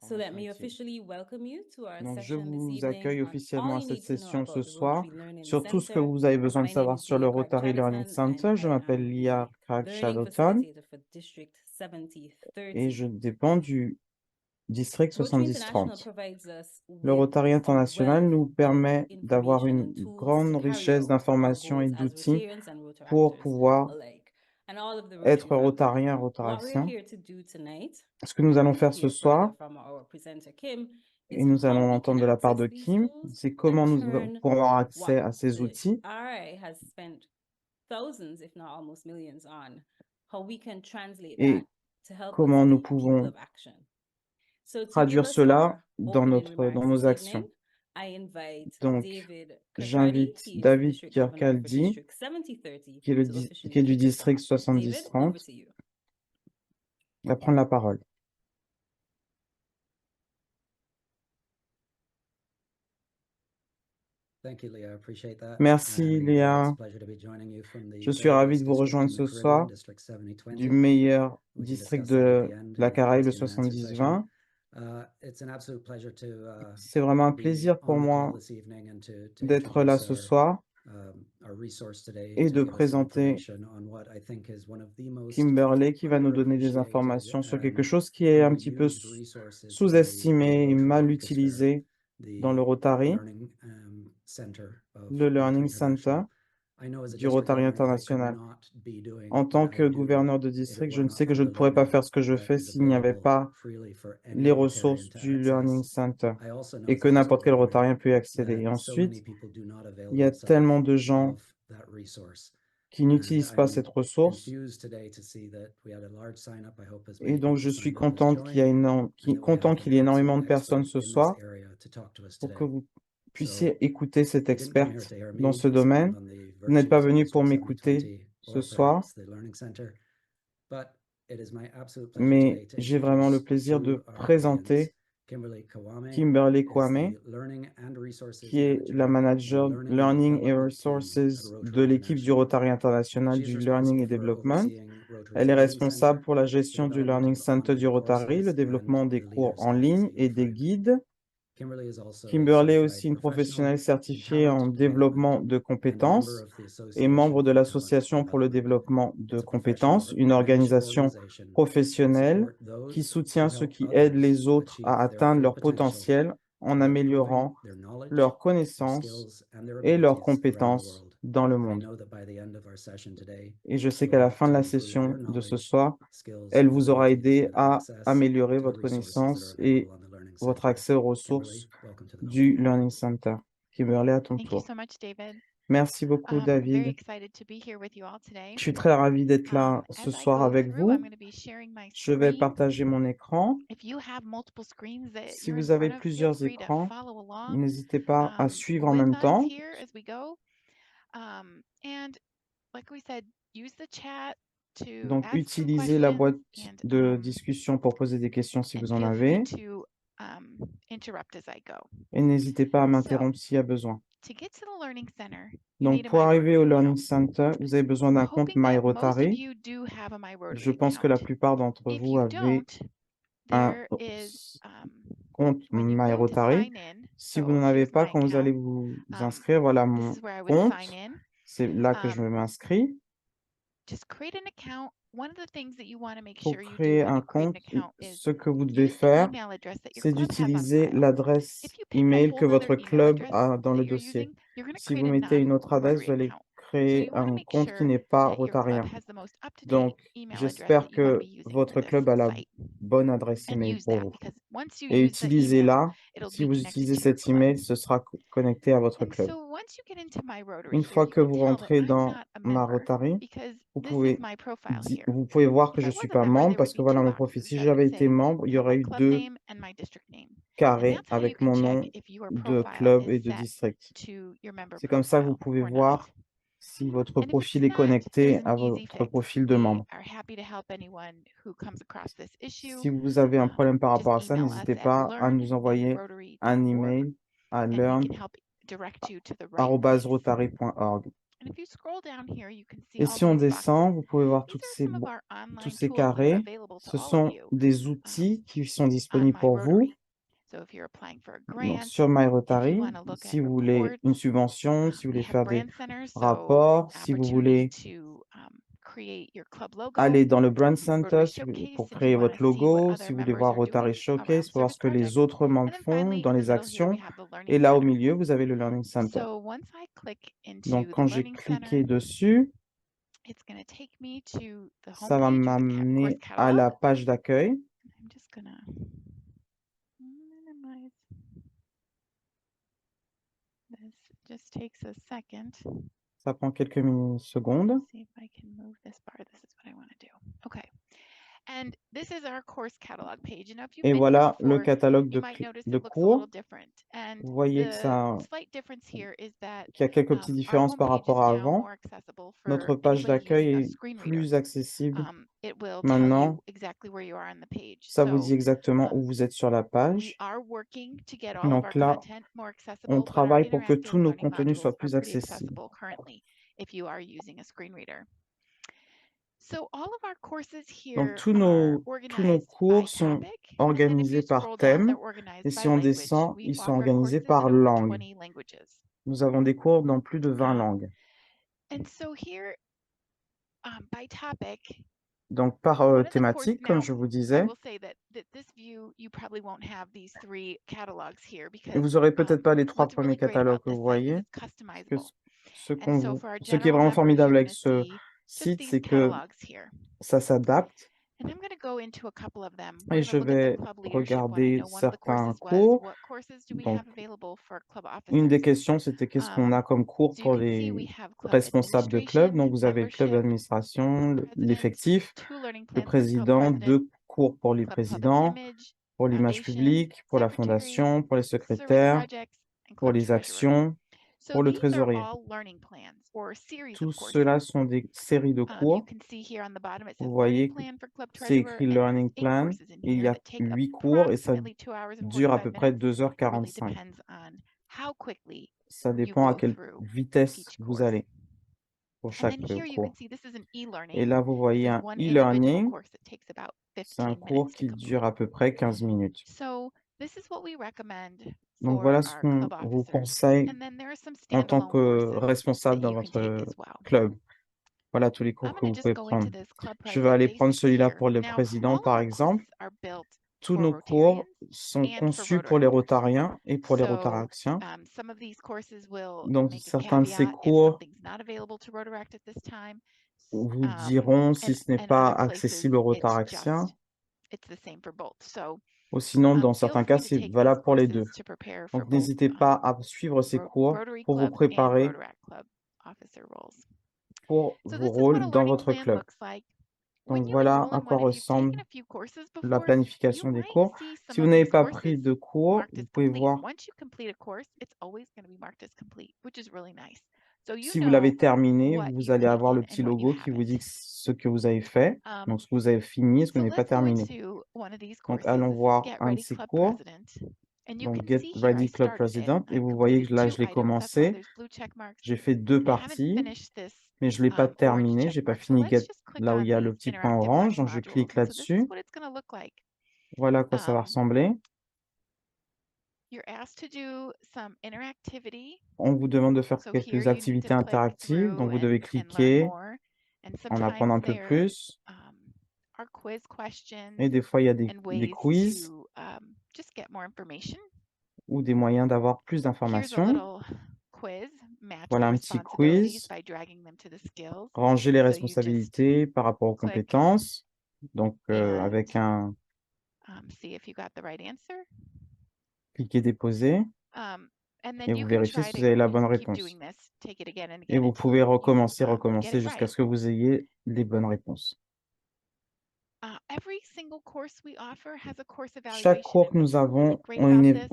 So let me utile. officially welcome you to our Donc, je session this vous evening accueille on all officiellement à you cette need to know session ce about the soir Rotary Learning sur tout ce que Center. vous avez besoin de My name savoir is sur le Lia Rotary Learning Craig-Chatterton, and Center. Je I m'appelle am Lia the Learning Craig-Chatterton Facilitator for District et 7030. je dépends du district Rotary International 7030. provides us Le with Rotary a International wealth nous of permet d'avoir information une and tools to grande carry richesse out our d'informations et goals as d'outils Rotarians and pour Rotaractors pouvoir alike, and all of the Rotary être family. rotarien, What we're rotaracien. here to do tonight, Ce que nous allons and to faire ce hear further soir, from our presenter Kim, et is nous how allons we can l'entendre de la part access de these Kim, tools c'est and comment nous turn pourrons avoir accès what à ces the outils RA has spent thousands, if not almost millions, on, how we can translate that et to help us comment nous be people pouvons of action. So to give traduire us cela our dans opening dans remarks nos this evening, actions. I invite Donc, David Kirkcaldy. j'invite He is the David district governor for Kirkcaldy, District 7030, qui est, to qui officially est du kick us district off. David, over 7030, to you. à prendre la parole. Merci Léa. Je suis ravi de vous rejoindre ce soir du meilleur district de la Caraïbe, le 70-20. C'est vraiment un plaisir pour moi d'être là ce soir et de présenter Kimberley qui va nous donner des informations sur quelque chose qui est un petit peu sous-estimé et mal utilisé dans le Rotary, le Learning Center du Rotary International. En tant que gouverneur de district, je ne sais que je ne pourrais pas faire ce que je fais s'il n'y avait pas les ressources du Learning Center et que n'importe quel Rotarien peut y accéder. Et ensuite, il y a tellement de gens qui n'utilisent pas cette ressource. Et donc, je suis content qu'il y ait qu'il y ait énormément de personnes ce soir pour que vous puissiez écouter cet expert dans ce domaine. Vous n'êtes pas venu pour m'écouter ce soir, mais j'ai vraiment le plaisir de présenter Kimberley Kwame, qui est la manager Learning et Resources de l'équipe du Rotary International du Learning et Development. Elle est responsable pour la gestion du Learning Center du Rotary, le développement des cours en ligne et des guides. Kimberley est aussi une professionnelle certifiée en développement de compétences et membre de l'Association pour le développement de compétences, une organisation professionnelle qui soutient ceux qui aident les autres à atteindre leur potentiel en améliorant leurs connaissances et leurs compétences dans le monde. Et je sais qu'à la fin de la session de ce soir, elle vous aura aidé à améliorer votre connaissance et votre accès aux ressources du Learning Center. Kimberley, à ton Thank you tour. so much, David. Merci beaucoup, Very David. excited to be here with you all today. Je suis très ravi d'être là ce As I soir go avec through, I'm vous. going to be sharing my Je vais screen. partager mon écran. If you have multiple screens that Si you're in vous avez front of, feel plusieurs free to écrans, follow along n'hésitez pas à suivre en with même us temps. here as we go. And like we said, use the chat to Donc, ask some utilisez la boîte questions de discussion pour poser des questions si and vous en feel free avez. to interrupt as I go. Et n'hésitez pas à So, m'interrompre s'il y a besoin. to get to the Learning Center, you Donc, need a pour arriver au MyRotary Learning account. Center, vous avez besoin d'un compte Hoping that most of MyRotary. you do have a Je MyRotary pense que la account. plupart d'entre If vous you avez don't, un there is compte when you go to MyRotary. sign in. Si vous So n'en avez here's pas, my quand vous allez account. vous inscrire, voilà This mon is where I would compte. sign in. C'est là que je m'inscris. Just create an account. One of the things that you want to make Pour sure you do créer when un you create an compte, account is ce que vous devez use the faire, email address that your c'est club has on d'utiliser file. l'adresse If you pick a email whole que votre nother email club address a dans that le you're dossier. using, you're going to Si create vous a mettez une autre adresse, non-Rotary vous allez account. So créer you want to un make compte qui sure n'est pas that your club rotarien. has the most up-to-date Donc, email address j'espère that you want to que be using for votre this club a la site. bonne adresse And email use pour that vous. because once you Et use the email, utilisez-la. it'll Si be vous connected utilisez to your cet club. email, ce sera connecté à votre And club. so once you get into my Rotary Une here, fois you que can vous tell that rentrez I'm dans not a ma member Rotary, because vous this is pouvez, my profile here. vous pouvez voir que If je I ne was suis a pas member, membre there would parce que be voilà two mon boxes profil. Si that would j'avais été say membre, il y have aurait my eu club deux name and my district name. And carrés that's how you avec can mon check nom if your de profile club is et de set district. to your member C'est comme ça que vous profile pouvez or not. voir si votre And if it's profil est not, there's connecté an à easy votre fix. profil de We membre. are happy to help anyone who comes across this issue. Si vous avez un problème par Just rapport à ça, email us n'hésitez at pas à nous envoyer un learn@rotary.org email à and we can help direct you to the right person. learn@rotary.org. And if you scroll down here, you can see Et all si on these boxes. descend, vous pouvez voir These tous are some of our tous online ces tools that are carrés. available Ce to all of sont you des outils qui sont on disponibles pour vous. MyRotary. So if you're applying for a Donc, grant, sur if you MyRotary, want to look si at vous voulez reports, une subvention, si vous we voulez have faire des brand centers, so rapports, si vous opportunity voulez to create your club logo, aller dans le Brand Rotary Center Showcase pour if you créer want votre to see what logo, other si vous voulez members voir are Rotary doing Showcase, around pour voir service ce que les projects. autres And membres then font finally, dans in the les middle here, we actions. have the Learning Et là, au Center. milieu, vous avez le Learning Center. So once I click into Donc, the quand j'ai Learning cliqué Center, dessus, it's going to take me to the ça va homepage of the course m'amener à catalog. la page d'accueil. I'm just going to minimize this. It just takes a second. Ça prend quelques secondes. Let's see if I can move this bar. This is what I want to do. Okay. And this is our course catalog page. And if you've Et been here voilà le before, catalogue you might notice de it looks a little cours. different. And Vous voyez que the slight difference here is that qu'il y a quelques petites our différences par homepage is rapport à now avant. more accessible for Notre page anybody d'accueil using a est screen reader. plus accessible. It will tell Maintenant, you exactly where you are on the page. ça vous dit So exactement où vous êtes sur la we page. are working to get all of our Donc là, content more on accessible, but our travaille pour que interactive tous nos learning contenus modules soient are plus pretty accessibles. accessible currently if you are using a screen reader. So all of our courses Donc here tous are nos organized cours by sont topic, and then if organisés you par scroll down, thème. they're organized Et by si on language. descend, We ils sont offer organisés courses par in over langue. 20 languages. Nous avons des cours dans plus de 20 langues. And so here, by topic, Donc par one of the courses thématique, comme now, je vous I disais, will say that this view, you probably won't have these 3 catalogs here et because vous n'aurez peut-être pas les 3 what's premiers really great catalogues about que this vous site is voyez. it's Parce que customizable. ce And so for our qui est general vraiment members, formidable you're avec going to ce see just site, these c'est que catalogs here. ça s'adapte. And I'm going to go into a couple of them. Et We're je going to look at vais the club leadership one. I regarder know one of the certains courses was, cours. what courses do we Donc, have available for club une des officers? questions, c'était qu'est-ce qu'on a comme cours So you pour can see we les have club responsables de club. administration, Donc, vous avez le club membership, d'administration, president, l'effectif, 2 learning le plans for the club président, president, 2 cours pour les club public présidents, image, pour l'image foundation, publique, pour la secretary, fondation, pour les service secrétaires, projects, and pour club les treasurer. actions, So pour le these are trésorier. all learning plans or series Tout of courses. cela sont des séries de You cours. can see here on the bottom it Vous says voyez learning plan for club c'est treasurer, écrit and there's Learning 8 Plan courses in et il y here a that take 8 cours et ça approximately 2 hours and dure à 45 peu près minutes. 2 h It really 45. depends on how quickly Ça you dépend à go quelle through vitesse each vous course. allez pour And chaque then here you cours. can see this is an Et e-learning. là, vous voyez This is un one individual e-learning. course that takes about C'est un 15 cours minutes to qui dure complete. à peu près 15 minutes. So this is what we recommend Donc for voilà ce our qu'on club vous officers. conseille And then there are some en tant standalone que courses responsable that dans you can take votre as well. club. Voilà tous les cours I'm que going vous to pouvez just go prendre. into this club Je vais aller president prendre basics celui-là here. pour le Now, président, all of par our exemple. courses are built Tous for nos cours Rotarians sont and for conçus pour les Rotaract. Rotariens et pour les So Rotaract-iens. some of these courses will Donc, make a certains de ces caveat if cours something's not available to Rotaract at this time. vous diront si ce n'est And pas other places, accessible aux it's Rotaractiens. the same for both. So Ou sinon, dans feel certains cas, free to c'est take these valable pour les courses deux. to prepare for Donc, both n'hésitez pas à suivre ces cours Rotary pour vous Club and préparer Rotaract Club officer roles. pour So vos this is what rôles a dans learning votre plan club. looks like. Donc, When you voilà enroll à in quoi one, if you've ressemble taken a few courses la before, you planification des might cours. see Si some vous of n'avez these pas courses pris de cours, marked vous as pouvez complete. voir Once you complete a course, it's always going to be marked as complete, which is really nice. So you si vous know l'avez terminé, what vous you've allez avoir le taken petit and what you logo qui vous dit haven't. ce que vous avez fait, donc ce que vous avez fini et ce que So vous n'avez pas let's go terminé. into one of these Donc, courses. allons This is voir Get un de Ready ces Club cours. President. And you Donc, can Get see here I Ready Club started it. President. Et I've vous voyez que completed là, 2 je l'ai items. That's why commencé. there's blue check marks. J'ai fait 2 And I haven't parties, finished this mais je ne l'ai pas orange terminé. check J'ai pas mark. So fini let's just click là où on il y a le these petit point interactive orange. learning Donc, je modules. clique So this is là-dessus. what it's going to look like. Voilà à quoi ça va ressembler. You're asked to do some interactivity. On vous demande de faire So quelques here you need activités to click interactives. through Donc, vous devez and learn cliquer, more. And en apprendre sometimes un peu there plus. are quiz questions Et des fois, il y a des and ways quiz to just get more information. ou des moyens d'avoir plus Here's a d'informations. little quiz. Match Voilà the un petit responsibilities quiz. by dragging them to the skills. Ranger les So you just responsabilités par rapport aux click compétences. Donc, and avec un see if you got the right answer. cliquer déposer. And then Et you vous can vérifiez try si to vous avez la bonne keep réponse. doing this, take it again and Et again vous until pouvez you recommencer get it jusqu'à right. ce que vous ayez les bonnes réponses. Every single course we offer has a course Chaque evaluation. cours And que nous what's really avons great ont about this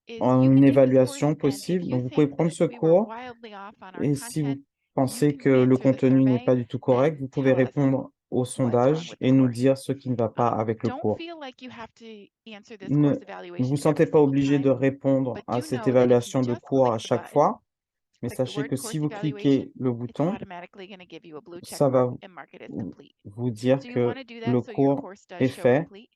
is you une can take this course évaluation and if possible. you Donc, vous pouvez think prendre that ce we were cours wildly off on our et si vous content, you pensez can que le answer the contenu n'est survey pas du tout correct, and vous pouvez tell us répondre au what's wrong sondage with the et nous course. dire ce qui ne va pas avec le Don't cours. feel like you have to answer this Ne course vous evaluation sentez every pas single obligé de time, répondre but à do cette know that if you évaluation de just cours à click the chaque button fois. Mais Click the sachez word que course si vous evaluation, cliquez le it's bouton, automatically going to give you a blue check ça va mark and mark it as complete. vous dire So you want que to do that le so your cours course does est show fait complete.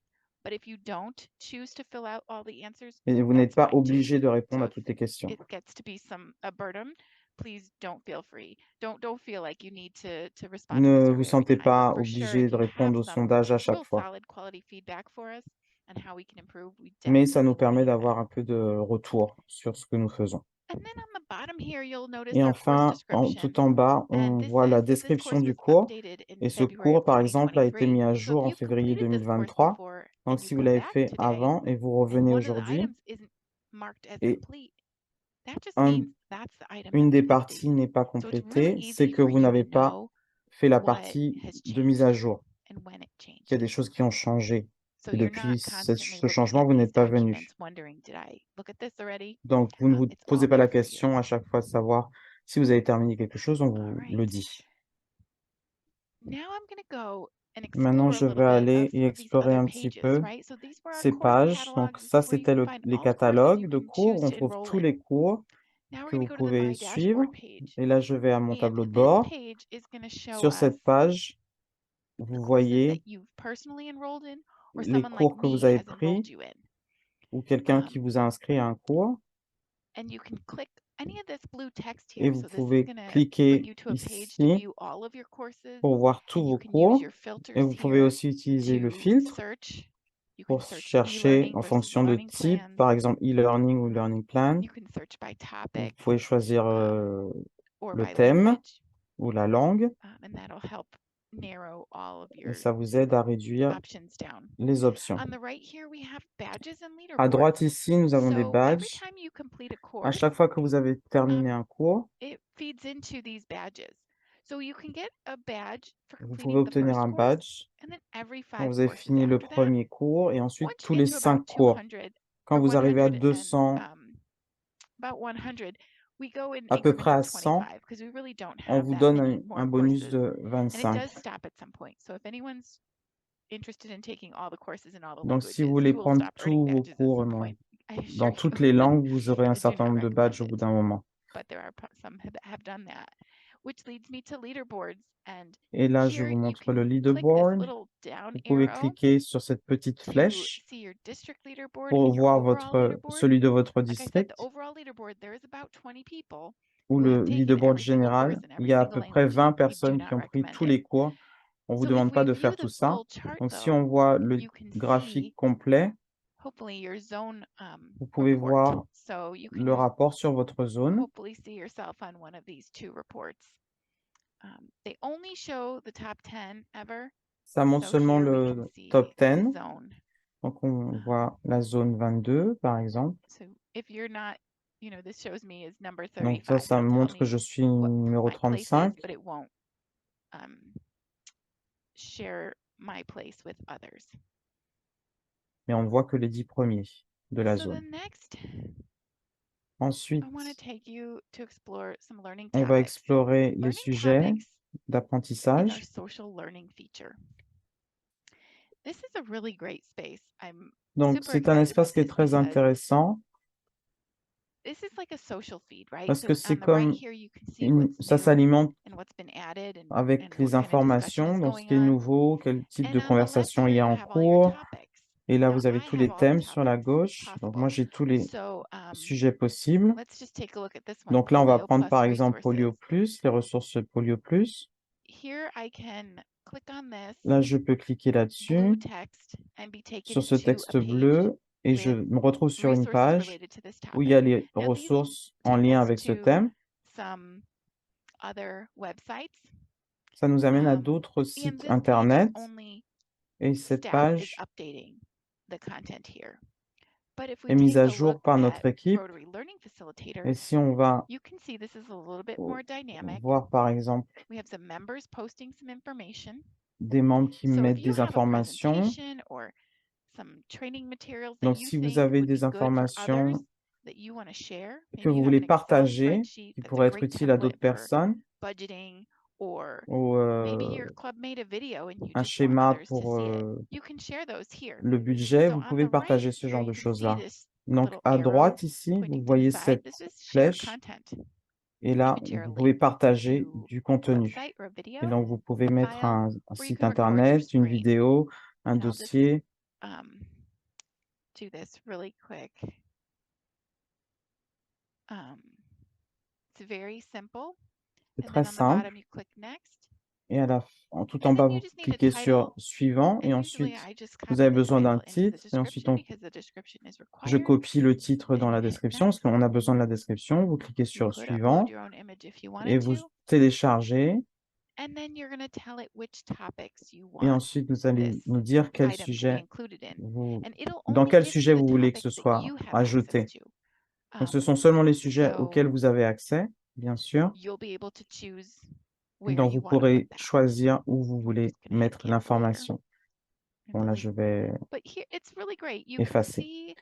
But if you don't choose to fill out all the answers, et vous that's n'êtes pas fine too. obligé de répondre So à if toutes les questions. it gets to be a burden, please don't feel free. Don't feel like you need to respond to the Ne vous survey every sentez time. pas For sure, obligé if de you have répondre au some sondage à chaque real fois. solid quality feedback for us and how we can improve, we Mais ça nous definitely want to permet hear d'avoir that. un peu de retour sur ce que nous faisons. And then on the bottom here, you'll notice Et our course enfin, description. tout en bas, And on this voit la says that this description course du was cours. updated in Et ce February cours, of par exemple, a été 2023. mis à So jour if en you février completed this course 2023. before Donc, and you si vous come l'avez back fait today avant et vous and revenez one of the aujourd'hui, items isn't marked as et complete, that just un- means that's the item une that's des missing. parties n'est pas So it's really complétée, c'est easy que for vous you n'avez to pas know fait la what partie has de mise à changed jour. and when it Il y a des changed. choses qui ont changé. So Et you're depuis not ce constantly looking changement, at vous these n'êtes pas venu. documents wondering, did I look at this already? Donc, vous ne vous It's posez all pas la there for you. question à chaque fois de savoir si vous avez terminé quelque chose, on vous All le right. dit. Now I'm going to go and Maintenant, explore a je little vais bit aller of et some of these explorer other un petit pages, peu right? So these were our ces course pages. Donc, catalogs ça, where you c'était can find les all the courses catalogues you de can cours. choose On to trouve enroll tous in. les cours Now we're que going vous to go to the pouvez My suivre. Dashboard page. Et là, je vais à mon And tableau de this bord. page is going to show Sur us cette page, the vous courses voyez that you've personally enrolled in or les someone like cours que me vous avez has enrolled pris you in. ou quelqu'un qui vous a inscrit à un cours. And you can click any of this blue text Et here. vous So this is pouvez going to bring cliquer you to a page to ici view all of your courses. pour voir tous And you vos can use cours. your Et filters vous pouvez here aussi utiliser le to filtre search. You pour can search chercher e-learning en versus fonction de learning type, plans. par exemple e-learning ou learning plan. You can search by Vous topic pouvez choisir or le by thème language, ou la langue and that'll help narrow all of et your ça vous aide à réduire options down. les options. On the right here, we have badges and À leaderboards. droite ici, nous avons des So every badges. time you complete a À course, chaque fois que vous avez terminé un cours, it feeds into these badges. So you can get a badge for vous pouvez completing the obtenir first un course, badge and then every quand 5 vous avez courses fini le after that. premier cours et ensuite Once you tous get les to about 5 cours. 200 Quand or vous arrivez à 100 200, about 100, we go in à peu increments près à of 100, 25 because we really don't on have vous that donne many un more bonus courses. de And it 25. does stop at some point. So if anyone's interested in taking all the courses in all the Donc, languages, si vous voulez you will prendre stop earning tous vos badges at cours some point. I dans assure toutes you. les langues, vous aurez un I do certain not nombre de badges au recommend bout it, d'un moment. but there are some have done that, which leads me to leaderboards. And Et là, je here vous you montre can le click this leaderboard. little down Vous pouvez arrow cliquer sur cette petite to flèche see your district leaderboard pour and your voir overall leaderboard. celui de votre Like I said, the district overall leaderboard, there is about 20 people ou who le have taken leaderboard every single général. course in Il every y a à single peu près language. 20 We do personnes not qui ont pris recommend tous it. les cours. On ne vous So if demande pas we de view faire the tout ça. full chart, Donc, si though, on voit le you can graphique see complet, hopefully your zone vous pouvez report. voir So you le can rapport sur votre zone. hopefully see yourself on one of these two reports. They only show the top 10 ever. Ça montre So seulement here we can le see top the 10. zone. Donc, on voit la zone 22, par exemple. So if you're not, this shows me as number Donc, 35. ça It'll tell montre que me je suis what numéro my place is, 35. but it won't share my place with others. Mais on ne voit que les 10 premiers de la So the zone. next, Ensuite, I want to take you to explore some learning on va topics. explorer les Learning sujets topics is our d'apprentissage. social learning feature. This is a really great space. I'm Donc, super c'est un excited espace about qui est this très because intéressant this is like a social feed, right? parce So que on c'est the right comme here, you can see what's ça new s'alimente and what's been added and avec what les kind of discussion informations, is donc ce going qui est on. nouveau, quel type de And on the left conversation here, il y a you en have all your cours. topics. Et là, Now, vous avez I tous have les all the thèmes sur la topics gauche. Donc, moi, possible. j'ai tous les So sujets possibles. let's just take a look at this one, Donc là, on va Polio prendre Plus par exemple Polio resources. Plus, les ressources Polio Plus. Here I can click on this Là, je peux cliquer blue là-dessus, text and be taken sur ce to a texte page bleu, et je with me retrouve sur une resources page related to this où il y a topic. les Now, these ressources en take lien us avec ce to thème. some other websites. Ça nous amène à And d'autres this sites page Internet. only Et cette staff is page updating the content here. But if we est mise take à a jour look par at notre équipe. Rotary Learning Facilitator, Et si on va you can see this is a little bit more dynamic. voir par exemple We have some members posting some information. des membres qui So if mettent you des have a informations. presentation or some training materials that Donc, you si vous think avez would be des good for others informations that you want to share, que maybe vous you have voulez an Excel partager, spreadsheet qui that's a pourraient être great utiles à template d'autres for personnes, budgeting, or ou maybe your club made a video and you un just want schéma others to pour see it. You can share those here. le budget, So vous on pouvez the right partager ce here, genre you de can see choses-là. this Donc, little à arrow droite ici, vous pointing to the voyez side. cette This is share flèche. content. Et là, maybe share a vous pouvez link partager to du a contenu. website or a Et video donc, vous pouvez mettre file, un or you site can record your internet, une screen. vidéo, un And I'll just dossier. do this really quick. It's very simple. C'est And très then on the bottom, simple. you click next. Et tout en And bas, then you vous just need a cliquez sur title. suivant. Et And usually ensuite, I just vous copy avez the besoin d'un title into the titre. Et ensuite, description because the description is je required. copie le titre dans Then la you hit description parce next. qu'on a besoin de la description. Vous cliquez You sur could upload suivant your own image if you et wanted vous to. téléchargez. And then you're going to tell it which topics you Et want ensuite, vous allez this nous dire quel item to be sujet included in. vous, And it'll dans only quel give you sujet the vous voulez que ce topics that soit you have ajouté. access to. Donc, ce sont seulement les sujets So auxquels vous avez accès, bien sûr. you'll be able to choose where Donc, you vous want to put pourrez that. choisir où vous I'm voulez just gonna hit mettre cancel here l'information. Bon, là, and je delete. vais But here it's really great. You can effacer. see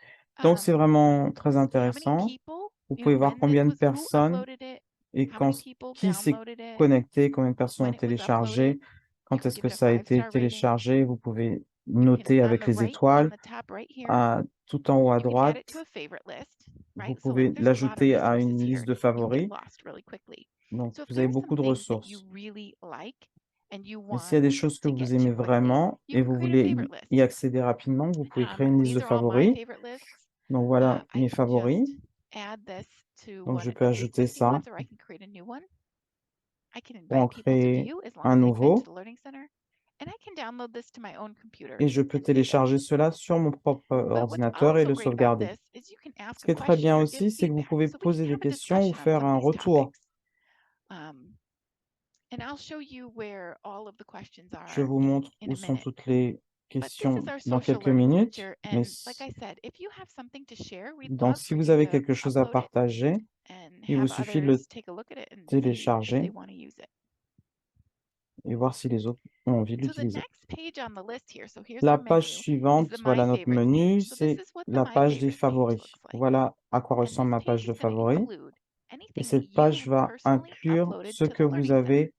Donc, c'est vraiment très how many intéressant. people, Vous you pouvez know, voir when this combien de was, who personnes uploaded it, et how many people qui s'est downloaded it, connecté, combien de personnes ont when it was uploaded. téléchargé, You quand can est-ce give que it a ça a été 5-star rating. téléchargé. Vous pouvez You can, noter on avec the les right, étoiles. on the top right here, Tout en haut à you can add droite, it to a favorite list, vous right? So pouvez there's a lot of l'ajouter à resources une here. liste de You can get favoris. lost really quickly. Donc, So if vous avez there's beaucoup some de things that you ressources. really like and you Et s'il y a want des choses que to vous get aimez to quickly, vraiment you et can vous create a voulez favorite list. y accéder rapidement, vous pouvez créer une liste de These are all my favoris. favorite lists. Donc, voilà I mes can favoris. just add this to Donc, one je of peux the ajouter existing ça ones, or I can create a new one. I can pour en invite people to créer view as long un as they've been to nouveau. the Learning Center. And I can download this to my own computer Et je peux and save it. télécharger cela sur mon propre But what's ordinateur et also le great about sauvegarder. this is you can ask Ce a qui est très bien question or give aussi, c'est que vous feedback. pouvez So we poser can des have a questions ou discussion on faire some of un these retour. topics. And I'll show you where all of the questions Je are vous montre in où a sont minute. toutes les But this is questions our dans social quelques learning minutes. feature. Mais And like I said, if you have something to share, we'd donc, love si for vous you avez to quelque chose à upload it partager, and il vous have suffit de le others take a look at it and see if télécharger they want to use it. et voir si les autres ont envie de So the l'utiliser. next page on the list here, so here's La our page menu, is suivante, the voilà My notre Favorites menu, page. So this c'est is what the la My page des Favorites page favoris. looks like. Voilà à quoi And ressemble this ma page page de is going to favoris. include Et anything that cette you page have va personally inclure uploaded ce to the que vous Learning Center. avez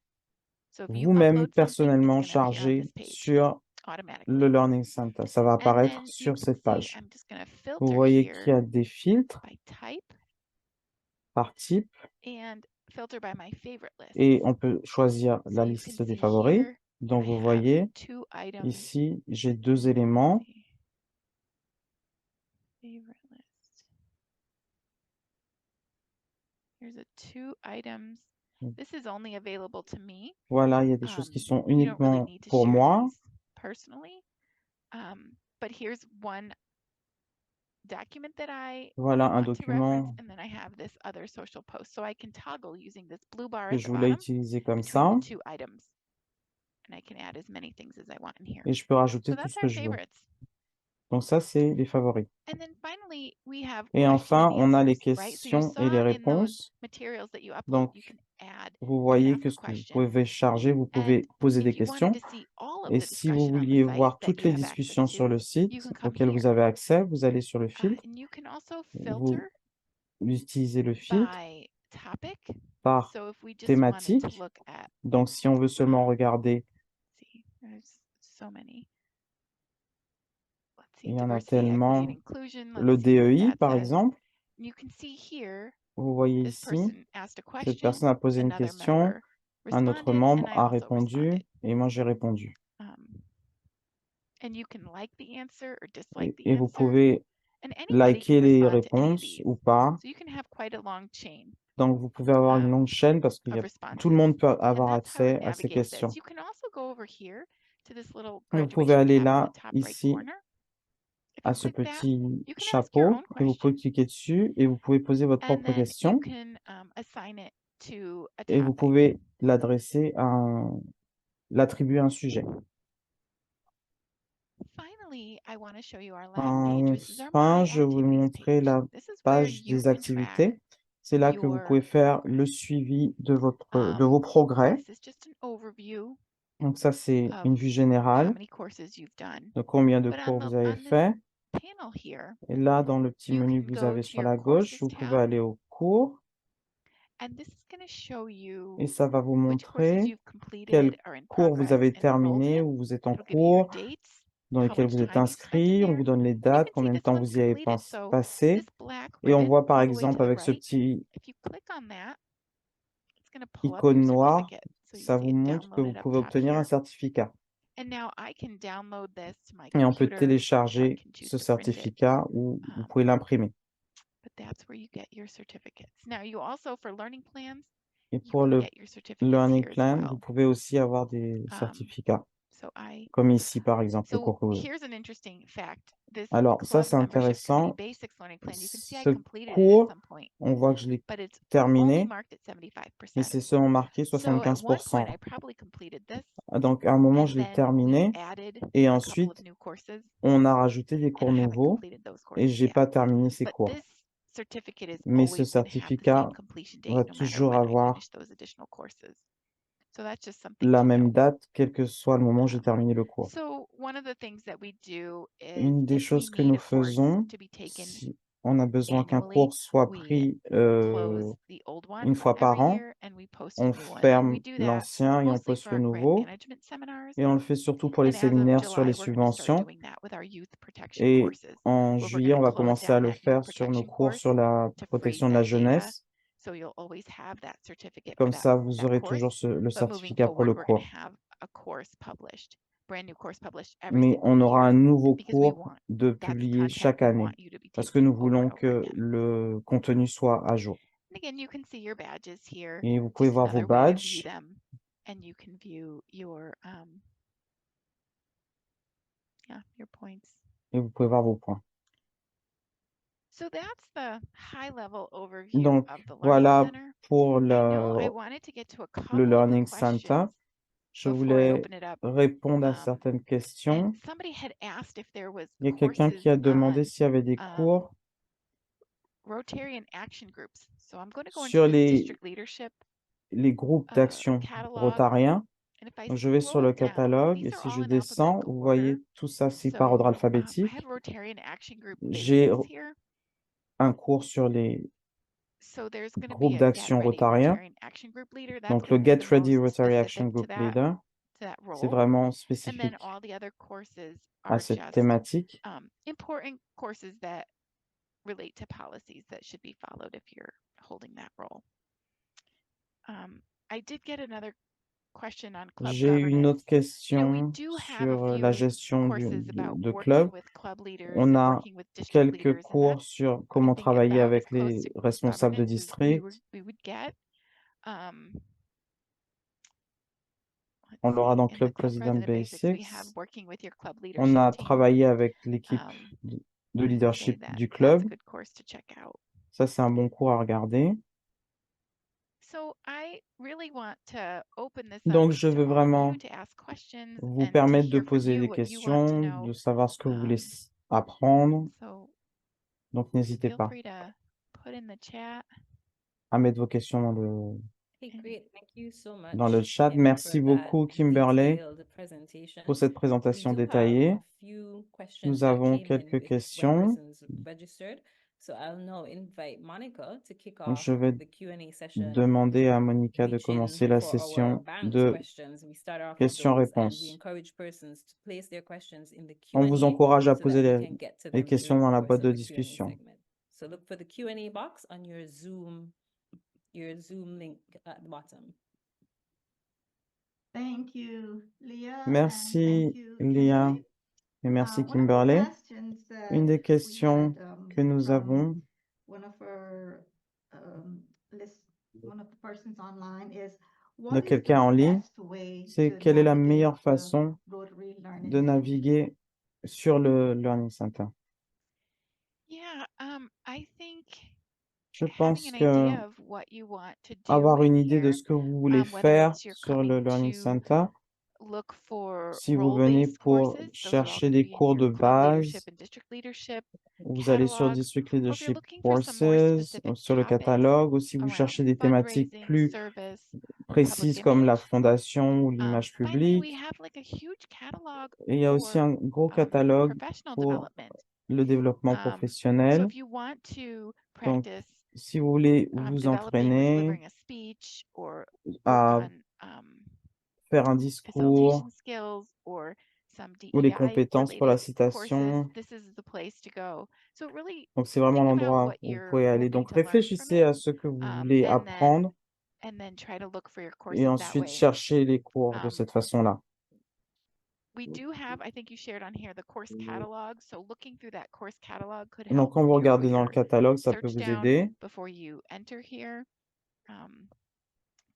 So if you vous-même upload something, it's personnellement going to appear on chargé this page sur le automatically. Learning Center. Ça va And apparaître then you sur can cette see page. I'm just going to Vous filter voyez qu'il y a here des filtres by type par type and filter by my favorite list. et on peut choisir So la you liste can des see favoris. here Donc, I vous have voyez 2 items. ici, j'ai 2 éléments. Favorite list. Here's a 2 items. This is only available to me. Voilà, il y a des choses qui sont You don't really uniquement need to pour share moi. these personally. But here's one document that I Voilà un want to reference, document and then I have this other social post. So I can toggle using this blue bar que at je the voulais bottom utiliser comme between ça. the 2 items. And I can add as many things as I want in here. Et je peux rajouter So tout that's ce que our je veux. favorites. Donc ça, c'est les favoris. And then finally, we have Et question enfin, and on a les answers, right? So you questions et les saw in those réponses. materials that you upload, Donc, you can add vous and voyez ask que a ce que vous question. pouvez charger, vous And pouvez poser des if you wanted questions. to see all of Et the si vous discussion on the vouliez site voir that toutes you les have access discussions sur to, le you site can come auxquelles vous here. avez accès, vous allez sur le filtre, And you can also vous filter utilisez le filtre by topic. par So if we just wanted to thématique. look at, Donc, si on veut seulement regarder, see, there's so many. Let's see, il y en a diversity, equity, and tellement, inclusion. le Let's see what DEI, that par says. exemple, You can see here, vous voyez this ici, person asked a cette question, personne a posé une another question, member un autre responded, and membre I a also répondu responded. et moi j'ai répondu. And you can like the answer or dislike the Et vous answer. pouvez And anybody can liker les respond to any of réponses these. ou pas. So you can have quite a long chain Donc, vous pouvez avoir une longue chaîne parce que of tout le responses. monde peut And avoir that's how to accès à ces navigate questions. this. You can also go over here to this little Vous pouvez graduation aller cap in là, the top right ici, corner. If you à ce click that, petit you can ask your chapeau own et vous pouvez question. cliquer dessus et vous pouvez poser votre And propre then you question can assign it to a et vous topic. pouvez l'adresser l'attribuer à un sujet. Finally, I want to show you our last page, which is our My Enfin, je vais vous Activities montrer page. la This is where page you des can track activités. C'est là que vous your pouvez faire le progress. suivi de vos progrès. This is just an overview Donc ça, c'est of une vue how générale many courses you've done. de combien de But cours on vous avez this fait. panel here, Et là, dans le petit you menu can que vous go avez to sur your la gauche, courses vous pouvez tab, aller aux cours and this is going to show you et ça va vous which courses montrer you've completed, quels are in cours vous progress, avez and enrolled terminé in. ou vous êtes en It'll give you your cours, dates, dans how lesquels much vous êtes time you've spent in inscrit. On there. vous donne les And you dates, can see combien de this temps one's vous y avez completed. So passé. this black Et on ribbon voit par all the way to exemple the avec ce right, petit if you click on that, going to pull up icône your noire, certificate. So you ça see vous it montre que vous downloaded up pouvez top obtenir un here. certificat. And now I can download this to my Et on peut computer, or I télécharger can choose ce to print it. certificat ou vous pouvez l'imprimer. But that's where you get your certificates. Now you also, for learning plans, Et you pour can le get your certificates Learning here as Plan, well. vous pouvez aussi avoir des certificats, So comme ici par exemple, le So cours que vous- here's an interesting fact. This Alors ça club c'est membership committee intéressant. basics learning plan, you can see I Ce completed it at cours, some point, on voit que je l'ai but it's only terminé, marked at mais 75%. c'est seulement marqué So at one point, 75%. I probably completed this, Donc à un moment, and je l'ai then we terminé added et a couple ensuite, of new courses, on a rajouté des and cours I haven't nouveaux completed those et courses j'ai yet. pas terminé ces But cours. this certificate is Mais ce always going to have the certificat same completion date va no matter toujours when I avoir finish those additional courses. So that's just something la to même know. date, quel que soit le moment où j'ai terminé le cours. So one of the things that we do is Une des if we choses que need nous a course faisons, to be taken si on a besoin qu'un annually, cours soit we pris close the old une one fois par every an, year and we post a on new one. And ferme we do that l'ancien et on mostly poste for le our grant nouveau. management seminars. Et on le fait surtout pour les And as of séminaires sur July, les we're going to start subventions. doing that with our youth protection Et courses, en where we're juillet, going on to va close commencer à down le that youth faire sur nos protection cours course sur la to freeze protection de la that data. jeunesse. So you'll always have that certificate for Comme ça, vous that aurez course. toujours le But moving certificat pour forward, le we're going to cours. have a course published, brand new course published every Mais single on aura year, un nouveau because we cours want de that's the publier content chaque we année want you to be parce que nous taking over voulons and over que again. le contenu soit à jour. And again, you can see your badges here. Et vous pouvez Just voir vos another way to view badges them, and you can view your points. et vous pouvez voir vos points. So that's the high level overview Donc, of the Learning voilà Center. pour I know I wanted to get to a le couple of the Learning Center. questions Je before I voulais open it up. répondre à certaines And questions. somebody had asked if there was Il y a quelqu'un courses qui a demandé on s'il y avait des cours Rotarian action groups. So I'm going to go into sur this district leadership les groupes d'action catalog. rotariens. And if I Donc, je vais sur scroll le down, catalogue these et are si all je in descends, alphabetical vous order. voyez tout ça, c'est par ordre I alphabétique. have Rotarian action group J'ai basics here. un cours sur les So there's going to be groupes a Get d'action Ready rotariens. Rotarian action group leader. That's Donc, le going to be Get the Ready most Rotary Action specific Group to that Leader, c'est role. vraiment And then spécifique all the other courses à are cette just thématique. important courses that relate to policies that should be followed if you're holding that role. I did get another question on club J'ai une governance. autre We question do have a sur la few gestion courses about de working club. with club leaders On and a working with district quelques leaders, and cours that's, sur I comment think, travailler about as avec close les to responsables de governance as district. we would get. On Let's l'aura see, dans in the Club Club President President Basics, we have Basics. working with your club On leadership a team. travaillé avec l'équipe de I would say leadership that du that's club. a good course to check out. Ça, c'est un bon cours à regarder. So I really want to open this Donc, up je to veux all of vraiment you to ask questions vous and to permettre de hear from poser you des what you want to questions, know. de savoir ce que vous voulez apprendre. So Donc, n'hésitez feel pas free to put in the chat. à mettre vos questions Okay, great. Thank you so much, dans le chat. Kim, Merci for that beaucoup, Kimberley, detailed presentation. pour cette We présentation do have détaillée. a few questions Nous that avons came in quelques when questions. persons registered. So I'll now invite Monica to kick Donc, off je vais the Q&A session. demander à Monica de reach in commencer la for our session banked de questions. We start off with those, and we questions-réponses. encourage persons to place their questions in the On vous Q&A encourage à so poser that we can get to les them questions during dans the la course boîte of de the Q&A discussion. segment. So look for the Q&A box on your Zoom link at the bottom. Thank you, Leah. Merci, and thank you, Léa, Kimberly. et merci, One of the Kimberley. questions that Une des we questions had, que nous from avons one of our one of the persons online is de what is the quelqu'un en ligne, best way c'est to quelle est la navigate meilleure the façon Rotary Learning de Center? naviguer sur le Learning Center. Yeah, I think Je having pense an que idea of what you want to do avoir une in idée de here, ce que vous voulez whether faire it's you're sur le coming Learning to Center, look for si vous venez role-based pour courses, those would all chercher going to des be in cours your de club leadership base, and district leadership vous allez sur catalog, District or if you're Leadership looking for some more Courses, specific sur le topics catalogue, ou si vous around cherchez des thématiques fundraising, plus service, précises public comme la image. fondation ou l'image Finally, we publique. have like a huge catalog Et il y a aussi for un gros catalogue professional pour development. le développement So professionnel. if you want to Donc, practice si vous voulez vous developing or entraîner delivering a speech or work à on faire un discours facilitation skills or some ou les DEI compétences pour la related courses, citation, this is the place to go. So really donc c'est vraiment think about l'endroit what où vous you're pouvez aller. hoping Donc, to learn from réfléchissez it, à ce que vous voulez and then apprendre and then try to look for your et courses that ensuite way. chercher les cours de cette façon-là. We do have, I think you shared on here, the course catalog. So looking through that course catalog could Donc, help quand vous narrow regardez dans le your catalogue, ça peut search vous down aider. before you enter here.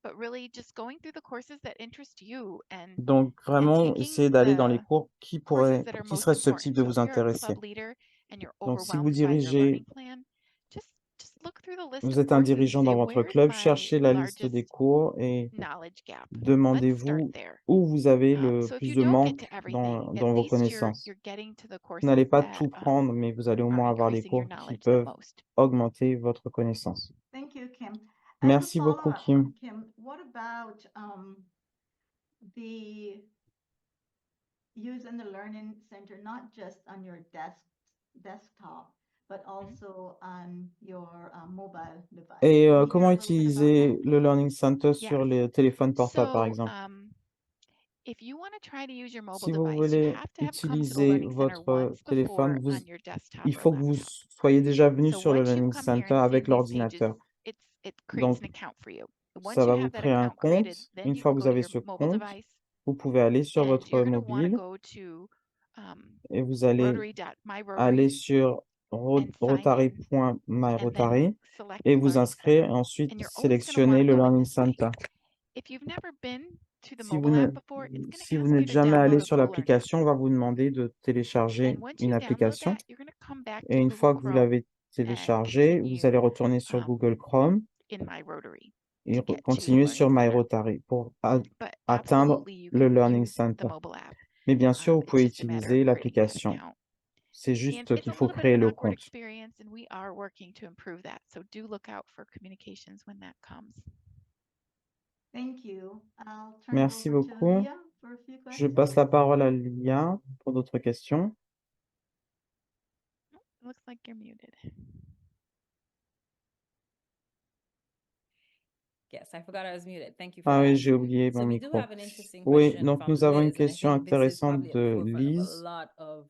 But really just going through the courses that interest you and Donc, vraiment, taking essayez d'aller dans les the cours qui courses that are qui most seraient important. susceptibles de So vous if you're a intéresser. club leader and you're Donc, si vous overwhelmed by your learning dirigez, plan, just look through the list vous of êtes un courses and dirigeant say, dans votre where's club, my cherchez la liste des largest cours et knowledge gap? Let's start demandez-vous there. où vous avez le So if plus you de don't get manque to everything, at dans vos least connaissances. you're getting to the Vous courses n'allez pas that tout prendre, mais vous allez au are moins avoir les increasing your cours qui knowledge the peuvent most. augmenter votre connaissance. Thank you, Kim. As a Merci beaucoup, follow-up, Kim. Kim, what about the using the Learning Center, not just on your desktop, but also on your mobile device? Et Can we comment hear a little bit about utiliser that? le Learning Center sur Yes. les téléphones portables, par So, exemple? if you want to try to use your mobile Si vous device, you voulez have to have come to the utiliser Learning Center votre once téléphone, before on your desktop il or faut que vous laptop. soyez déjà venu So sur le once you've Learning come here Center and avec seen these pages, l'ordinateur. it creates Donc, an account for you. Once ça you va vous have that créer un account created, compte. then Une you fois can que vous go to avez your ce mobile compte, device vous pouvez aller sur and votre you're going to want to mobile go to et vous allez aller rotary.myrotary sur and sign in and rotary.myrotary then select et the vous Learning inscrire et Center. ensuite And you're always going to want sélectionner to le go in Learning this way. Center. If you've never been to the Si vous mobile app ne- before, it's going to Si vous ask you n'êtes to jamais allé download a sur Google Learn app. l'application, on va vous demander de télécharger Then once une you download application. that, you're going to come back Et to une fois Google que vous Chrome l'avez téléchargé, vous allez retourner sur Google Chrome in MyRotary et to get to continuer Learning sur Center. MyRotary pour But atteindre absolutely, you le can Learning use the Center. mobile app. Mais bien sûr, vous It's pouvez just a matter of utiliser creating that l'application. account. C'est And juste it's qu'il a faut little bit of créer an le awkward compte. experience, and we are working to improve that. So do look out for communications when that comes. Thank you. I'll turn it Merci over to beaucoup. Leah for a few Je questions. passe la parole à Lia pour d'autres questions. Oh, it looks like you're muted. Yes, I forgot I was muted. Thank you for Ah oui, that. j'ai oublié So mon we do micro. have an interesting Oui, question donc from nous avons une Liz, and I question think this is intéressante probably at the de forefront of a Lise lot of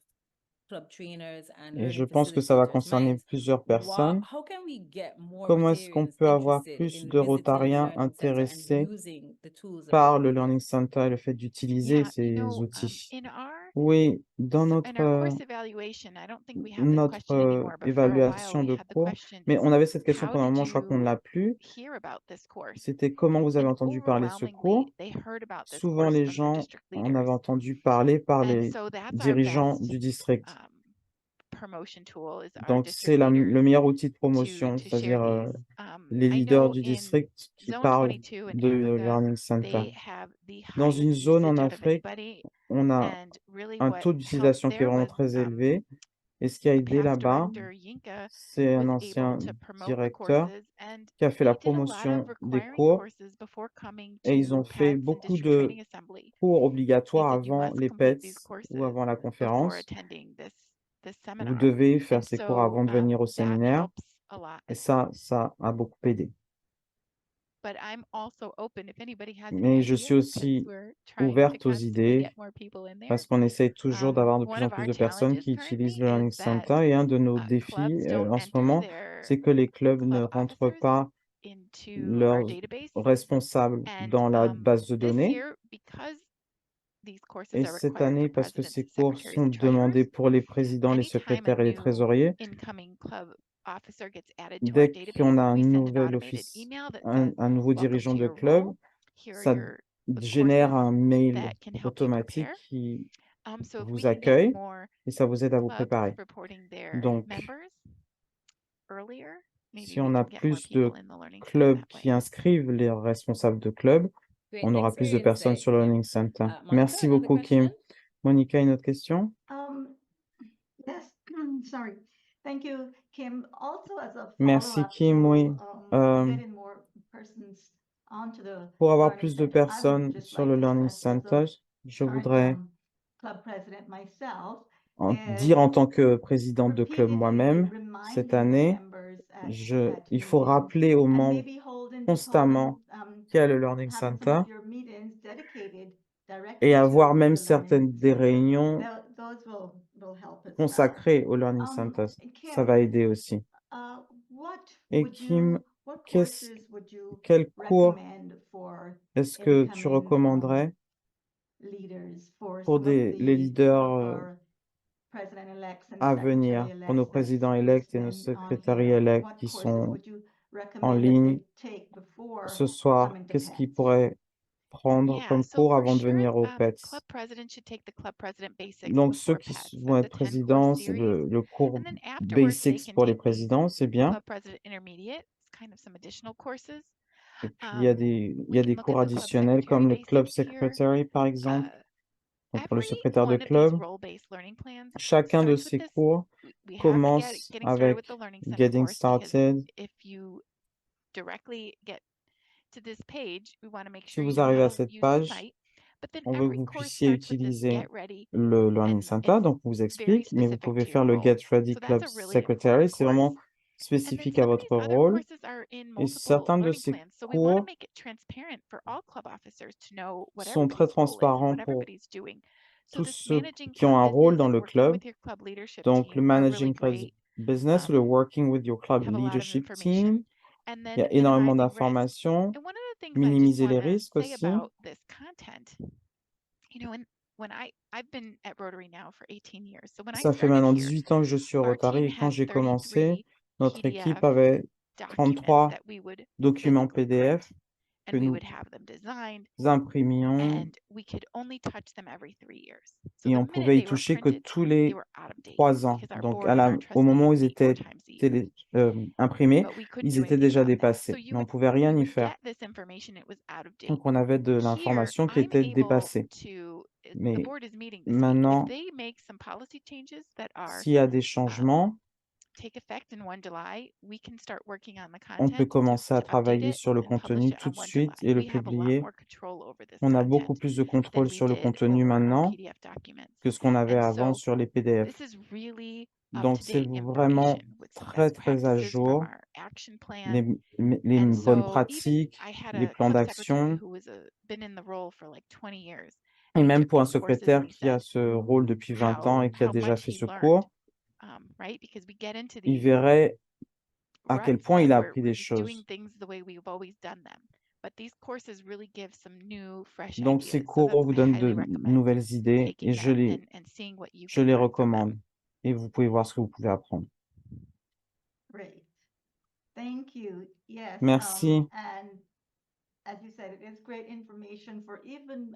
club trainers and et je learning pense que ça va facilitators' concerner minds. plusieurs personnes. How can we get more Comment est-ce qu'on Rotarians peut avoir interested plus in de visiting the Rotariens Learning Center and intéressés using the tools par le available Learning there? Center et le fait d'utiliser Yeah, ces outils? in our Oui, dans course evaluation, I don't think we have this question anymore, but for a while évaluation we de had the cours, question mais is, on avait cette question how pendant un did moment, je crois qu'on ne you l'a plus. hear about this course? C'était comment vous avez And entendu parler de ce cours? overwhelmingly, they heard about this Souvent, course les from their gens district en leaders. avaient entendu parler par And les so that's our dirigeants best du district. promotion tool is our Donc, c'est district leaders le meilleur outil de promotion, to share c'est-à-dire these. les I leaders know du in district qui Zone parlent 22 in de Africa, Learning Center. they have the Dans une highest zone en usage out of Afrique, anybody. on a And really un what taux helped d'utilisation qui est there vraiment was très élevé. Et ce qui a the aidé past là-bas, director Yinka c'est un was ancien able to promote the directeur courses, and qui a fait they la did a lot of promotion des requiring cours courses before coming et ils to ont fait PETS and beaucoup District de Training Assembly. cours They obligatoires said you avant must les complete these PETS ou courses avant la before conférence. attending this Vous seminar. devez faire And ces cours avant so de venir au that séminaire helps a lot et as well. ça a beaucoup aidé. But I'm also open if anybody has any Mais je ideas, suis 'cause aussi we're trying to ouverte aux constantly idées get more people in there. parce qu'on essaye toujours d'avoir de plus One en of plus our de personnes challenges qui utilisent currently le Learning is that Center et un de nos clubs défis don't en ce enter moment, their c'est que les clubs ne club rentrent officers pas into our leurs database. responsables And dans la base de this données. year, because these courses Et are cette required année, for parce que presidents, ces cours secretaries, sont and demandés treasurers, pour les présidents, les anytime a secrétaires et les new trésoriers, incoming club officer gets added to our dès database, qu'on a un we send an nouvel automated office, email that says, un nouveau welcome dirigeant to de your club, role. Here are ça the génère courses un mail that can help you automatique prepare. qui So if we vous can get accueille more et ça vous aide à vous clubs préparer. reporting their Donc, members earlier, maybe si we on a can get more plus de people in the Learning Center clubs that qui way. inscrivent les responsables de club, Great. on aura Thanks for plus your de personnes insight, sur le Kim. Learning Center. Monica, Merci another beaucoup, Kim. question? Monica, une autre question? Yes, sorry. Thank you, Kim. Also, as a Merci, follow-up Kim, to oui. getting more persons onto the Pour avoir Learning plus de Center, I would personnes just sur like le to Learning stress as Center, a je current voudrais club president myself, dire en tant que is présidente de club repeatedly moi-même, cette reminding the année, members at il faut meetings rappeler aux and membres maybe constamment qu'il y a le Learning having some Center of your meetings dedicated directly et avoir to même the Learning des Center. réunions Those will help as well. consacrées au Learning Center. Ça Kim, va aider aussi. what Et would Kim, what qu'est-ce courses would quel cours recommend for est-ce que tu incoming recommanderais leaders, for pour some of les the leaders our president-elects and à venir, pour nos secretary-elects that's présidents élects et nos listening on secrétaires here? élects What qui courses sont would you en recommend that ligne they take before ce soir? coming to Qu'est-ce qu'ils PETS? pourraient prendre Yeah, comme so cours for avant de sure, venir au club PETS? president should take the club president basics Donc, ceux before qui PETS. vont That's être a 10-course présidents, series. le cours And then afterwards, they Basics can pour les take the présidents, c'est bien. club president intermediate. It's kind of some additional courses. Et puis, il y a il We y a can des look cours at the club additionnels secretary comme le Club basics here. Secretary, par exemple. Donc, pour le Every secrétaire de one of these club, role-based learning plans chacun de starts with ces this. cours We have the commence getting started with avec the Learning Center Getting course because Started. if you directly get to this page, we want to make Si sure you vous know arrivez how à to cette use the page, site. But then on veut que every vous course puissiez starts with this utiliser get ready, le Learning and Center. it's Donc, on vous very explique, mais vous specific pouvez to faire your le role. Get Ready So Club that's a really Secretary. important C'est vraiment course. And then spécifique à some of votre these other rôle. courses are in Et multiple certains de learning ces plans. So we want to cours make it transparent for all club officers to know what sont très everybody's role is and transparents what pour everybody's doing. So tous this ceux managing qui ont club un rôle business dans and le working club. with your club leadership Donc, le team are really Managing Club great. Business, le Working with your Club Have a lot of Leadership information. Team. And Il y then a énormément minimizing risk. d'informations. And one of the things I just Minimiser les want to risques say aussi. about this content, you know, when I've been at Rotary now for 18 years. So when I Ça fait started maintenant here, 18 ans que je suis au our Rotary team et quand had j'ai commencé, 33 notre équipe PDF avait documents 33 that we would documents physically PDF print, que and we nous would have them designed, imprimions and we could only touch them every 3 years. So et the on minute pouvait y they were toucher que printed, tous they les were out of date 3 ans. because our Donc, board and our au moment où trustees ils meet 4 étaient times a year. imprimés, But we couldn't ils do étaient anything déjà about that. So dépassés. you Mais on would pouvait rien y would faire. get this information, it was out of date. Donc, on avait de Here, l'information qui I'm était able dépassée. to, the Mais board is meeting this week. If maintenant, they make some policy changes that are s'il y a des changements, take effect in 1 July, we can start working on the on peut content commencer à to update travailler it sur le and publish contenu it tout on de 1 suite July. et le We have a lot publier. more control over this On a beaucoup content plus de than contrôle we sur le did contenu over our maintenant PDF documents. que ce qu'on avait And avant so sur les PDF. this is really Donc, c'est up-to-date vraiment information with some très, best très à practices from jour. our action plan. Les And bonnes so even pratiques, I had les a plans club secretary d'action. who was been in the role for like 20 years. Et And we même took pour un these courses secrétaire and we qui a said ce rôle depuis 20 ans et qui a how déjà much fait he ce learned, cours, right? Because we get into il these verrait à quel ruts point il that a we're appris des just doing choses. things the way we've always done them. But these courses really give some new, fresh Donc, ces ideas. So cours vous I donnent highly de recommend nouvelles idées taking et them and seeing what you je can les learn from them. recommande. Et vous pouvez voir ce que vous pouvez apprendre. Great. Thank you. Yes. Merci. And as you said, it is great information for even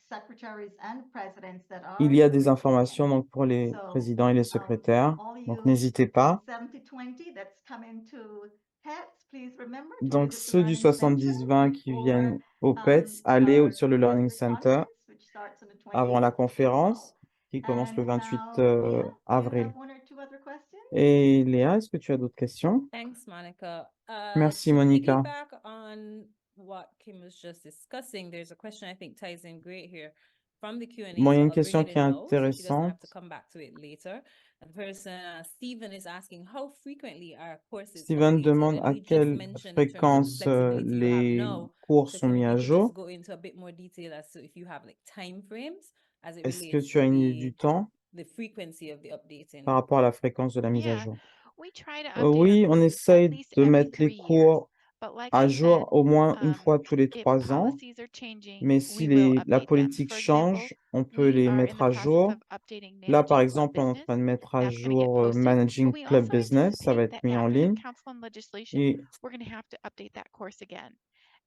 secretaries and presidents that are Il y a des listening. informations donc pour les So, présidents et les secrétaires. all Donc, you n'hésitez pas. 70-20 that's coming to PETS, please remember to Donc, visit the ceux du Learning Center 70-20 qui before, viennent au PETS, allez our sur le Learning Rotary Center Conference, which starts on the avant la 28th conférence April. qui commence le And 28 now, Leah, do you avril. have 1 or 2 other questions? Et Léa, est-ce que tu as d'autres questions? Thanks, Monica. Merci, To Monica. piggyback on what Kim was just discussing, there's a question I think ties in great here from the Q&A. Bon, il y a So une I'll bring question it qui est in now, so she doesn't intéressante. have to come back to it later. The person, Stephen, is asking how frequently are courses Steven updated? demande And à you just quelle mentioned in terms of the fréquence flexibility you have les now. cours So sont mis we à could jour. just go into a bit more detail as to if you have like time frames as it Est-ce que relates tu as to une idée du temps the frequency of the updating? par rapport à la fréquence de la mise à Yeah, jour? we try to update our Oui, on courses at essaye least de every mettre les 3 years. cours But like à I jour said, au moins une fois tous les if 3 ans. policies are changing, Mais si we will la update them. politique For example, change, on peut we les are in mettre the à process jour. of updating Là, par Managing Club exemple, on est en Business. train de mettre à That's going to get jour posted. Managing But we Club also Business. Ça va anticipate être that mis en after the ligne. Council on Legislation, Et we're going to have to update that course again.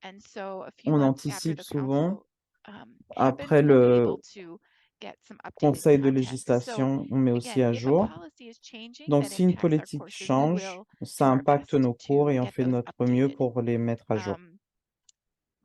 And so a few on months after anticipe the souvent, council après happens, we'll be able le to get some updated conseil de content. So législation, on met aussi again, à if a jour. policy is changing Donc, that si une impacts our politique courses, we change, will ça do our impacte best nos cours to et on get fait de those notre mieux updated. pour les mettre à jour.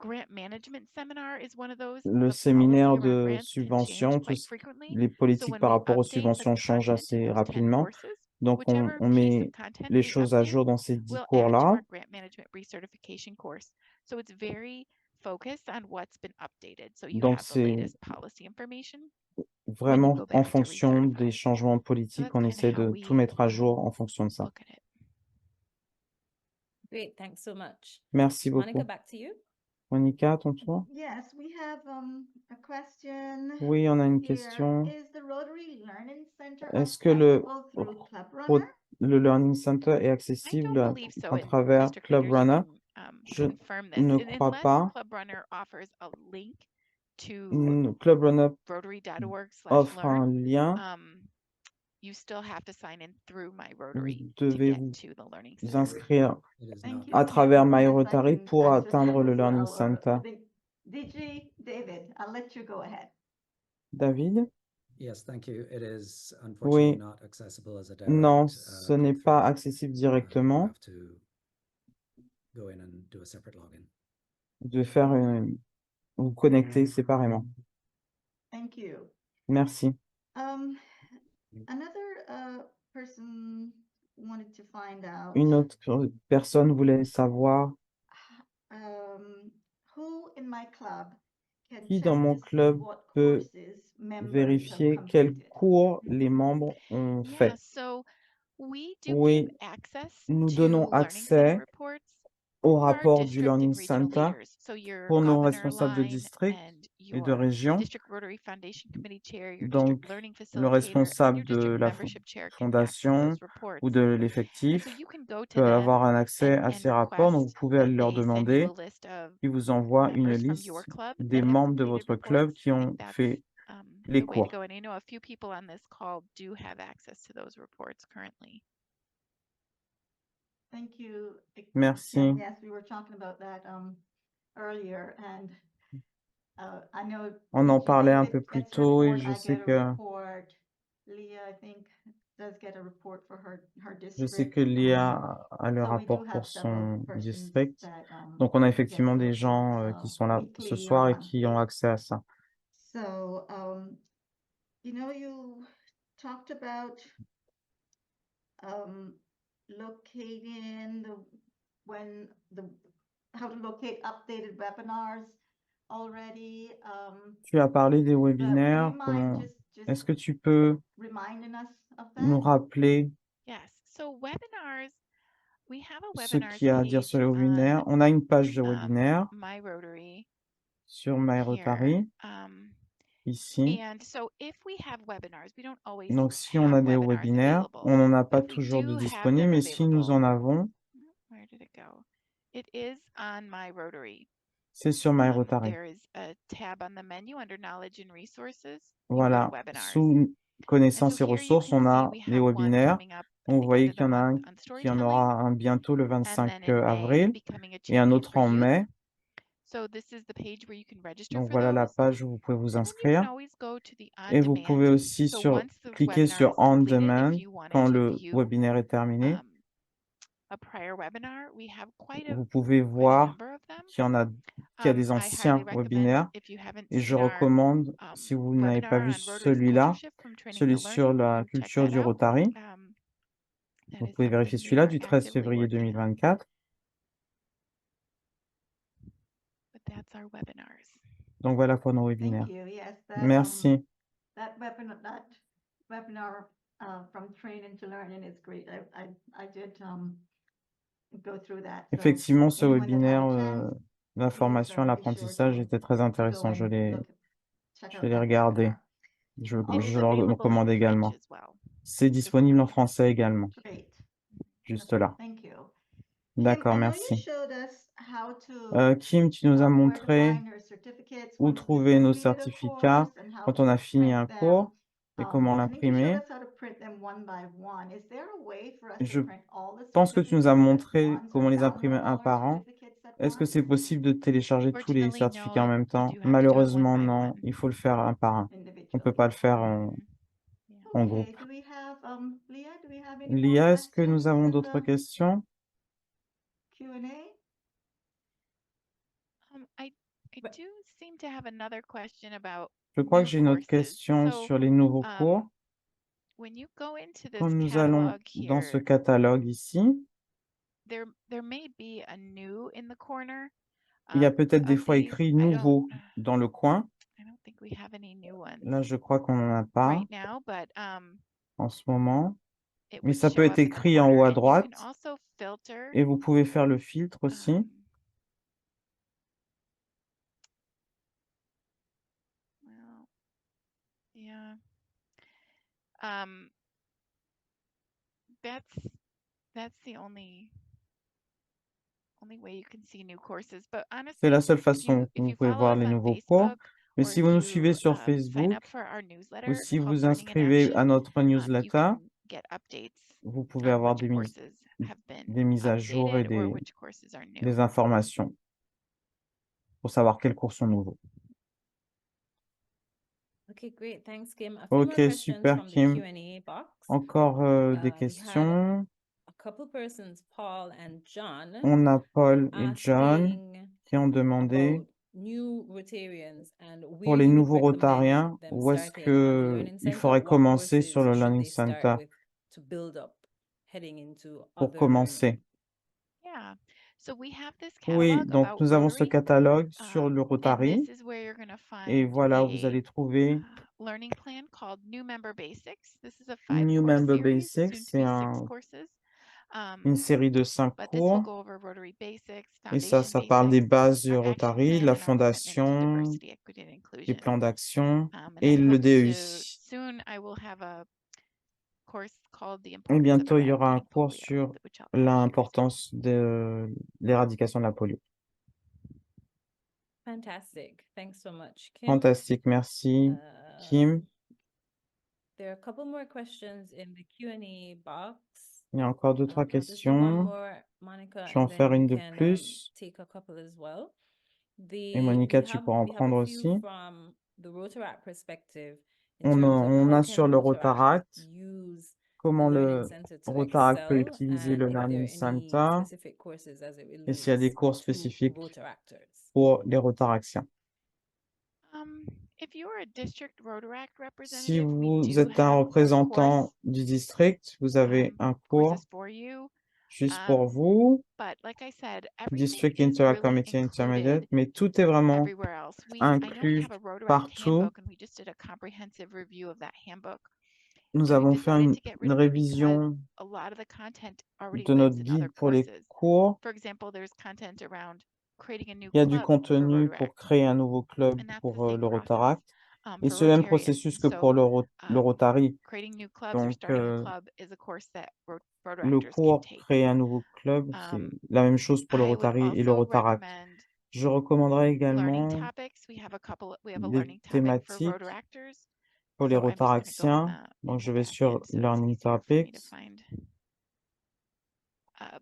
Grant management seminar is one of those. Le The séminaire policy around de grants can subvention, change quite frequently. les So politiques when par we rapport aux update the subventions changent content in assez those 10 rapidement. courses, Donc, whichever on piece met of content les we choses à update, jour dans ces 10 we'll add to cours-là. our grant management recertification course. So it's very focused on what's been updated. So you Donc, have the c'est latest policy information when you vraiment go en back to fonction recertify. des changements So politiques, that's on kind essaie of how de tout we mettre à jour en fonction de ça. look at it. Great, thanks so much. Merci Monica, beaucoup. back to you. Monica, à ton tour? Yes, we have a question Oui, on a une here. question. Is the Rotary Learning Center Est-ce que le accessible through Club Runner? Learning Center est I accessible don't believe so. à And travers district Club leaders, you Runner? can Je confirm this. ne And crois unless pas. Club Runner offers a link to Club Run-Up offre un rotary.org/learn, lien. you still have to sign in through My Vous Rotary to devez get vous to the Learning Center. inscrire Thank you, à Kim. travers My Yes, I Rotary can pour answer that atteindre le as Learning well, or Center. I think DG, David, I'll let you go ahead. David? Yes, thank you. It is Oui. unfortunately not accessible as a Non, direct ce n'est pas config. accessible You directement. have to go in and do a separate login. De faire vous connecter séparément. Thank you. Merci. Another person wanted to find out Une autre personne voulait savoir who in my club can qui check dans mon to see club what peut courses members have vérifier quels completed. cours les membres ont Yeah, fait. so we do Oui, give access nous to donnons Learning Center accès reports au for our rapport du district and Learning regional Center leaders. So your pour nos governor responsables de line district and et de your région. district Rotary Foundation Committee chair, your Donc, district learning le facilitator, and responsable your de district la membership chair can access fondation those reports. ou de And so l'effectif you can go to peut them avoir un accès à and ces rapports. Donc, vous request pouvez that leur they send you demander a list of qu'ils vous envoient une members from liste your club des that have membres de completed votre club reports. qui I ont think that's fait the les way to cours. go. And I know a few people on this call do have access to those reports currently. Thank you. Merci. And yes, we were talking about that earlier, and I know On en DG parlait un David peu plus gets a tôt et report, je I sais get a que report. Leah, I think, does get a report for her je sais district. que Lia a le So we rapport do pour have several son persons district. that Donc, on a get effectivement the des gens reports, qui sont là ce weekly or soir et qui ont monthly. accès à ça. So, you talked about locating how to locate updated webinars already. Tu as parlé des But would webinaires. you mind Comment just est-ce que tu peux reminding us of nous that? rappeler Yes. So webinars, we have a ce webinars qu'il y a à dire page sur les on webinaires? On a une page de webinaire My Rotary sur My here. Rotary, ici. And so if we have webinars, we don't always Donc, si on a have des webinars webinaires, available. on n'en a pas If we toujours de do have disponibles, them mais si nous en available, avons, where did it go? It is on My Rotary. c'est sur My Rotary. There is a tab on the menu under Knowledge and Resources. You go to Voilà. Webinars. Sous And connaissances so et here you ressources, can on see a we des have one webinaires. coming up at Donc, vous the end voyez of the qu'il y en a un month on qui en storytelling, aura un bientôt le and 25 then in May, avril becoming a et un champion autre for en youth. mai. So this is the page where you can register Donc, for voilà la those. page où vous pouvez vous And then you can inscrire. always go to the Et vous on-demand. pouvez aussi So once the cliquer webinar sur is On completed, Demand if you wanted quand to le view webinaire est terminé. a prior webinar, we have Vous pouvez voir number of them. qu'il y a des I anciens highly recommend, webinaires. if you haven't Et je seen our recommande, si vous n'avez pas vu webinar on Rotary celui-là, sponsorship from Training celui to sur Learning, la check culture that du out. Rotary. That Vous is pouvez vérifier something we celui-là are du 13 actively février working on. 2024. But that's our webinars. Donc voilà pour nos Thank webinaires. you. Yes, Merci. that webinar from Training to Learning is great. I did go through that. So Effectivement, ce anyone that had webinaire, a chance, la formation à be sure l'apprentissage to était très go intéressant. and Je l'ai check out je l'ai that regardé. webinar. Je It's le available in recommande French également. as well. C'est disponible en français également, Great. juste là. Thank you. D'accord, Kim, I know merci. you showed us how to Kim, tu nous as where to montré find your certificates où once you've trouver nos completed a certificats course and how quand on to a fini print un them. cours et comment I think you showed l'imprimer. us how to print them one by one. Is there a way for us Je to print all the pense que tu nous as certificates at montré once comment or les imprimer download un all our par an. certificates at Est-ce que once c'est possible de télécharger tous les Unfortunately, no, certificats en même you temps? do have to do it one Malheureusement, by non. one. Il faut le faire un par un. On ne peut individually? pas le faire Yeah. en Okay, groupe. do we have Leah, do we have any more Lia, est-ce que nous questions avons in d'autres the questions? Q&A? I But- do seem to have another question about Je crois que new j'ai une autre courses. question So, sur les nouveaux cours. when you go into this Quand nous allons catalog dans ce here, catalogue ici, there may be a new in the corner. il y a peut-être Of des fois these, écrit I nouveau dans le coin. don't think we have any new ones Là, je crois qu'on n'en a pas right now, but en ce moment. it Mais would ça peut show être up in the écrit en corner. haut à And you droite. can also filter. Et vous pouvez faire le filtre aussi. Well, yeah. That's the only only way you can see new courses. But C'est honestly, la seule if façon you que vous if you pouvez follow voir us les on nouveaux cours. Facebook Mais or si if vous nous you suivez sur sign Facebook up for our ou newsletter si called vous Learning in inscrivez à Action, notre you newsletter, can get updates vous pouvez on avoir which courses have been des mises à jour et updated or which courses are new. des informations pour savoir quels cours sont nouveaux. Okay, great. Thanks, Kim. A few more Ok, questions super, from the Kim. Q&A box. Encore des We had questions. a couple persons, Paul and John, On a Paul et John asking qui ont demandé about new Rotarians and pour where les you would nouveaux recommend Rotariens, them où est-ce starting on the que Learning il Center. faudrait What commencer sur le courses should Learning they start Center with to build up heading into pour other learning? commencer? Yeah. So we have this Oui, catalog donc about nous avons ce Rotary, catalogue sur le and Rotary this is where you're going to et find voilà où vous a allez trouver learning plan called New Member Basics. This is a New 5-course Member series, Basics, soon to c'est be 6 courses. une série de 5 But this will cours go over Rotary Basics, et ça Foundation parle des Basics, bases du our action Rotary, plan, la and our commitment to fondation, diversity, equity, and les inclusion. plans d'action And et I le hope to DEI. soon I will have a course called The Et Importance of bientôt, il y aura un Eradicating cours Polio, sur which I'll share soon. l'importance de l'éradication de la polio. Fantastic. Thanks so much, Kim. Fantastique, merci, Kim. There are a couple more questions in the Q&A box. Il y a encore 2-3 I'll just do one questions. more, Monica, Je vais en and then faire you une de can plus. take a couple as well. Et Monica, We tu have pourras en a prendre few aussi. from the Rotaract perspective in On terms of a how sur can le Rotaract Rotaract use comment the Learning le Center to Rotaract peut excel, utiliser le and if there are Learning any Center specific courses as it et s'il y a des relates cours to spécifiques Rotaractors. pour les Rotaractiens. If you're a district Rotaract Si representative, we vous do êtes un have a représentant course, du district, vous avez un cours courses for you. juste pour vous, But like I said, everything District is Inter really Committee Intermediate, included mais tout est vraiment everywhere else. I know we inclus have a Rotaract partout. handbook, and we just did a comprehensive review of that handbook. Nous And avons we've fait decided to get rid une of it because révision a lot of the content already de lives notre in other guide pour les courses. cours. For example, there's content around creating a new Il y a du club for contenu pour Rotaract, créer un nouveau club and that's the pour same le process Rotaract. Et for ce même Rotarians. processus que pour So, le Rotary. creating new clubs or Donc, starting a club is a course that le Rotaractors can cours take. créer un nouveau club, c'est la même chose pour le I would Rotary et le also Rotaract. recommend Je recommanderais learning également topics. We have a des learning topic for thématiques Rotaractors. pour les So I'm just going to go in Rotaractiens. Donc, in je the vais back sur end so it's Learning easier for me to Topics, find.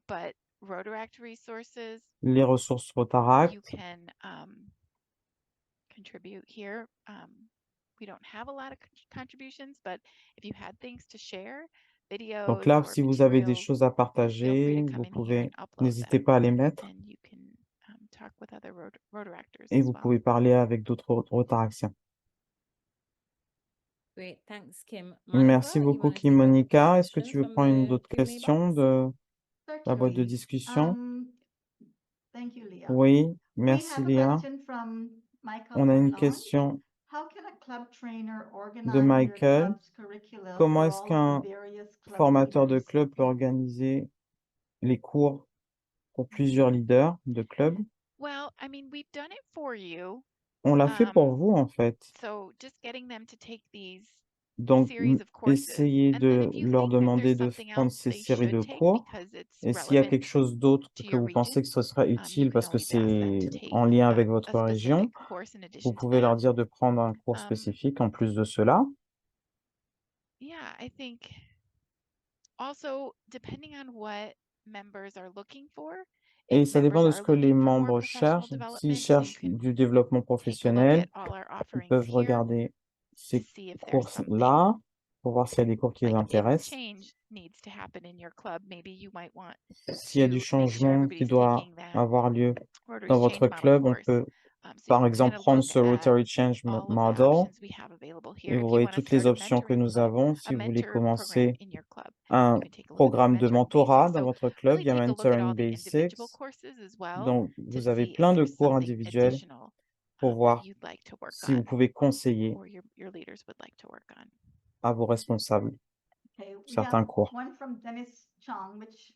But Rotaract resources, les ressources you Rotaract. can contribute here. We don't have a lot of contributions, but if you had things to share, videos Donc là, or si vous avez des materials, choses à feel free partager, to vous come in here pouvez, and upload n'hésitez them, pas à les mettre and you can talk with other Rotaractors et as vous well. pouvez parler avec d'autres Rotaractiens. Great, thanks, Kim. Merci Monica, you beaucoup, wanna Kim take a Monica. Est-ce que question tu veux from prendre une the autre Q&A question box? de la boîte de Certainly. discussion? Thank you, Leah. Oui, We merci have a Léa. question from Michael On a une Furlong. question How can a club trainer de organize their Michael. club's curricula Comment for est-ce all qu'un the various club formateur de leaders? club peut organiser les cours pour plusieurs leaders de club? Well, I mean, we've done it for you. On l'a fait pour vous, en fait. So just getting them to take these Donc, series of courses. essayez And then de if you leur think that demander there's de something prendre else ces they séries de should take cours. because it's Et s'il y a relevant quelque chose d'autre to que your vous pensez region, que ce serait you utile can parce que always ask them c'est to take en lien avec a votre région, specific course in addition vous to pouvez that. leur dire de prendre un cours spécifique en plus de cela. Yeah, I think also depending on what members are looking for, Et if ça members dépend de are ce que les looking for more membres professional cherchent. S'ils development, you cherchent can du développement take a look professionnel, at all our ils offerings peuvent here regarder to ces see if there's something cours-là pour voir s'il y a des cours qui les like if intéressent. change needs to happen in your club, maybe you might want S'il y a du to make sure changement qui everybody's doit taking that avoir lieu Rotary dans Change votre Model club, on course. peut, So you par can exemple, kind of prendre look ce at Rotary Change all of the Model. options we have available Et here. vous If you voyez want to toutes les start a options que mentoring nous club, avons. a Si vous voulez mentoring program commencer in your club, un you can take a look at the programme de mentoring mentorat basics. dans So votre club, really il y a take a look at all Mentoring the individual Basics. courses as well Donc, to vous avez see if plein de there's cours something individuels additional pour that voir you'd like to work si vous on pouvez conseiller or your leaders would like to work on. à vos responsables Okay, we certains have cours. one from Dennis Chong, which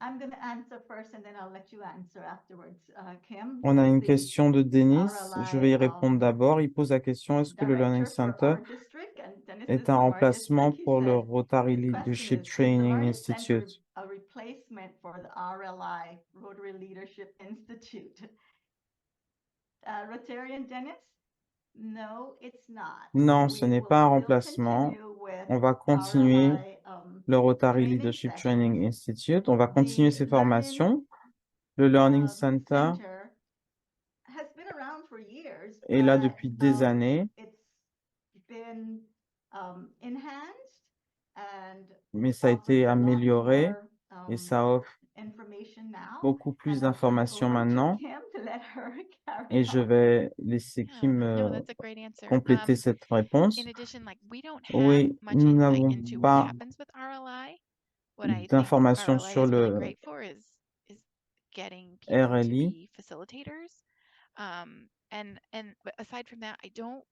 I'm going to answer first and then I'll let you answer afterwards, Kim. On a He's une the question de Denis. Je vais y RLI répondre d'abord. Il pose la question, est-ce que le Learning director for Center our district, and Dennis est is un from our remplacement district. He pour le said, Rotary the question Leadership is the Training Learning Center Institute? a replacement replacement for the RLI, Rotary Leadership Institute. Rotarian Dennis? No, it's not. Non, ce We n'est will pas un still remplacement. continue with On va continuer RLI, le Rotary training Leadership Training sessions. Institute. On va continuer The ces Learning, formations. Le Learning Center Center has been around for years, est là but, depuis des années, it's been enhanced and mais ça a été offers a lot amélioré more, et ça offre information now. beaucoup plus And I'll turn it d'informations over to maintenant. Kim to let her carry Et je on. vais laisser Yeah, Kim no, that's a great answer. compléter cette réponse. In addition, like we don't have Oui, much nous insight n'avons into what pas happens with RLI. What I think d'informations RLI sur is really le great for is getting people to RLI. be facilitators. But aside from that, I don't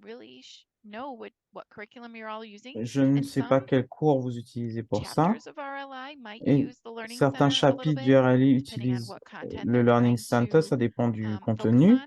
really know what curriculum you're all using. Je ne And sais pas some quel cours vous utilisez pour ça. chapters of RLI might Et use the Learning certains Center a little chapitres du bit, RLI depending on utilisent what content le they're Learning trying Center. to Ça dépend du focus contenu on.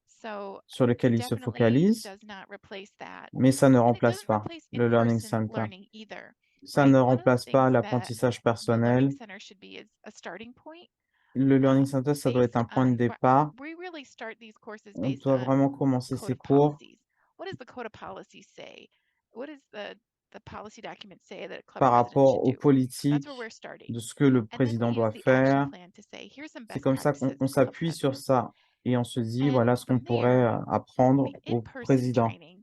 So sur lequel it ils se definitely focalisent, does not replace that. mais ça ne And it remplace doesn't pas replace le Learning in-person Center. learning either. Ça Right? ne One of the remplace pas things that l'apprentissage the Learning personnel. Center should be is a starting point. Le Learning Center, ça doit être Based un point de on départ. we really start these courses On based doit on vraiment commencer code ces of cours policies. What does the code of policies say? What does the policy document say that a club par president rapport should aux do? That's politiques where we're starting. de ce que le And then we président use doit the action faire. plan to say, here's some C'est best comme ça practices qu'on for club s'appuie sur presidents. ça et on se dit, And voilà ce qu'on from pourrait there, apprendre the au in-person président. training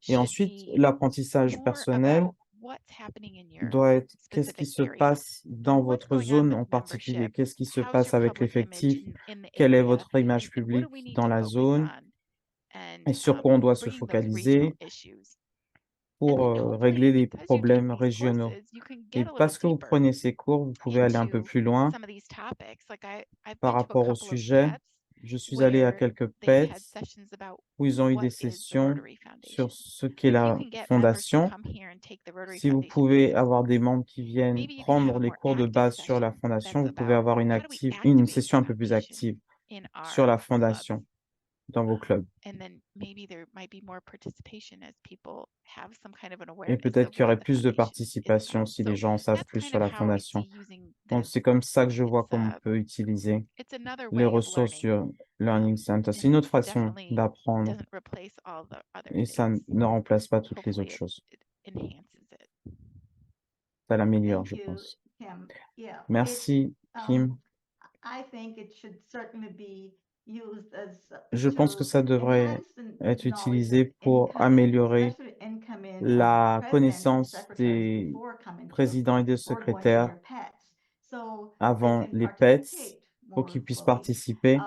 Et should ensuite, be l'apprentissage more personnel about what's happening in your doit être qu'est-ce qui specific se area. passe dans What's votre going on zone with en particulier, membership? qu'est-ce qui se How's passe your avec public image l'effectif, in the quelle est area? votre image And what publique do we need dans to la focus zone on? And et sur quoi on doit se bringing those focaliser regional issues. pour And then régler hopefully, les because you take problèmes these régionaux. courses, you can Et get a little parce que vous deeper prenez ces cours, vous pouvez aller un peu into plus loin some of these topics. Like I've par been to a rapport au couple of sujet. PETs Je suis allé à where quelques they had PETs sessions about où ils ont eu what des is the sessions Rotary Foundation. sur ce qu'est If you la can get members to fondation. come here and take the Rotary Si vous Foundation pouvez basics avoir des course, membres qui viennent maybe you can have prendre a les more cours de active base sur la session fondation, that's vous pouvez about avoir how do we une activate the session un peu plus foundation active in sur our la clubs. fondation dans vos clubs. And then maybe there might be more participation as people have some kind of an Et awareness peut-être of qu'il y aurait what the plus de foundation is participation about. si So les gens en savent that's plus kind sur of la how I fondation. see using Donc, this. c'est comme ça que je vois It's qu'on peut utiliser it's another les way of ressources learning. sur Learning Center. C'est And une autre façon definitely d'apprendre doesn't replace all the other et ça things. ne remplace pas toutes les Hopefully autres choses. it enhances it. Ça l'améliore, Thank je you, pense. Kim. Yeah, Merci, Kim. I think it should certainly be used as Je pense que to ça devrait enhance the être knowledge utilisé of pour incoming, améliorer especially incoming la presidents and connaissance secretaries des before coming to présidents et des or going to secrétaires their pets, so they avant can les PETS participate pour more qu'ils puissent fully. participer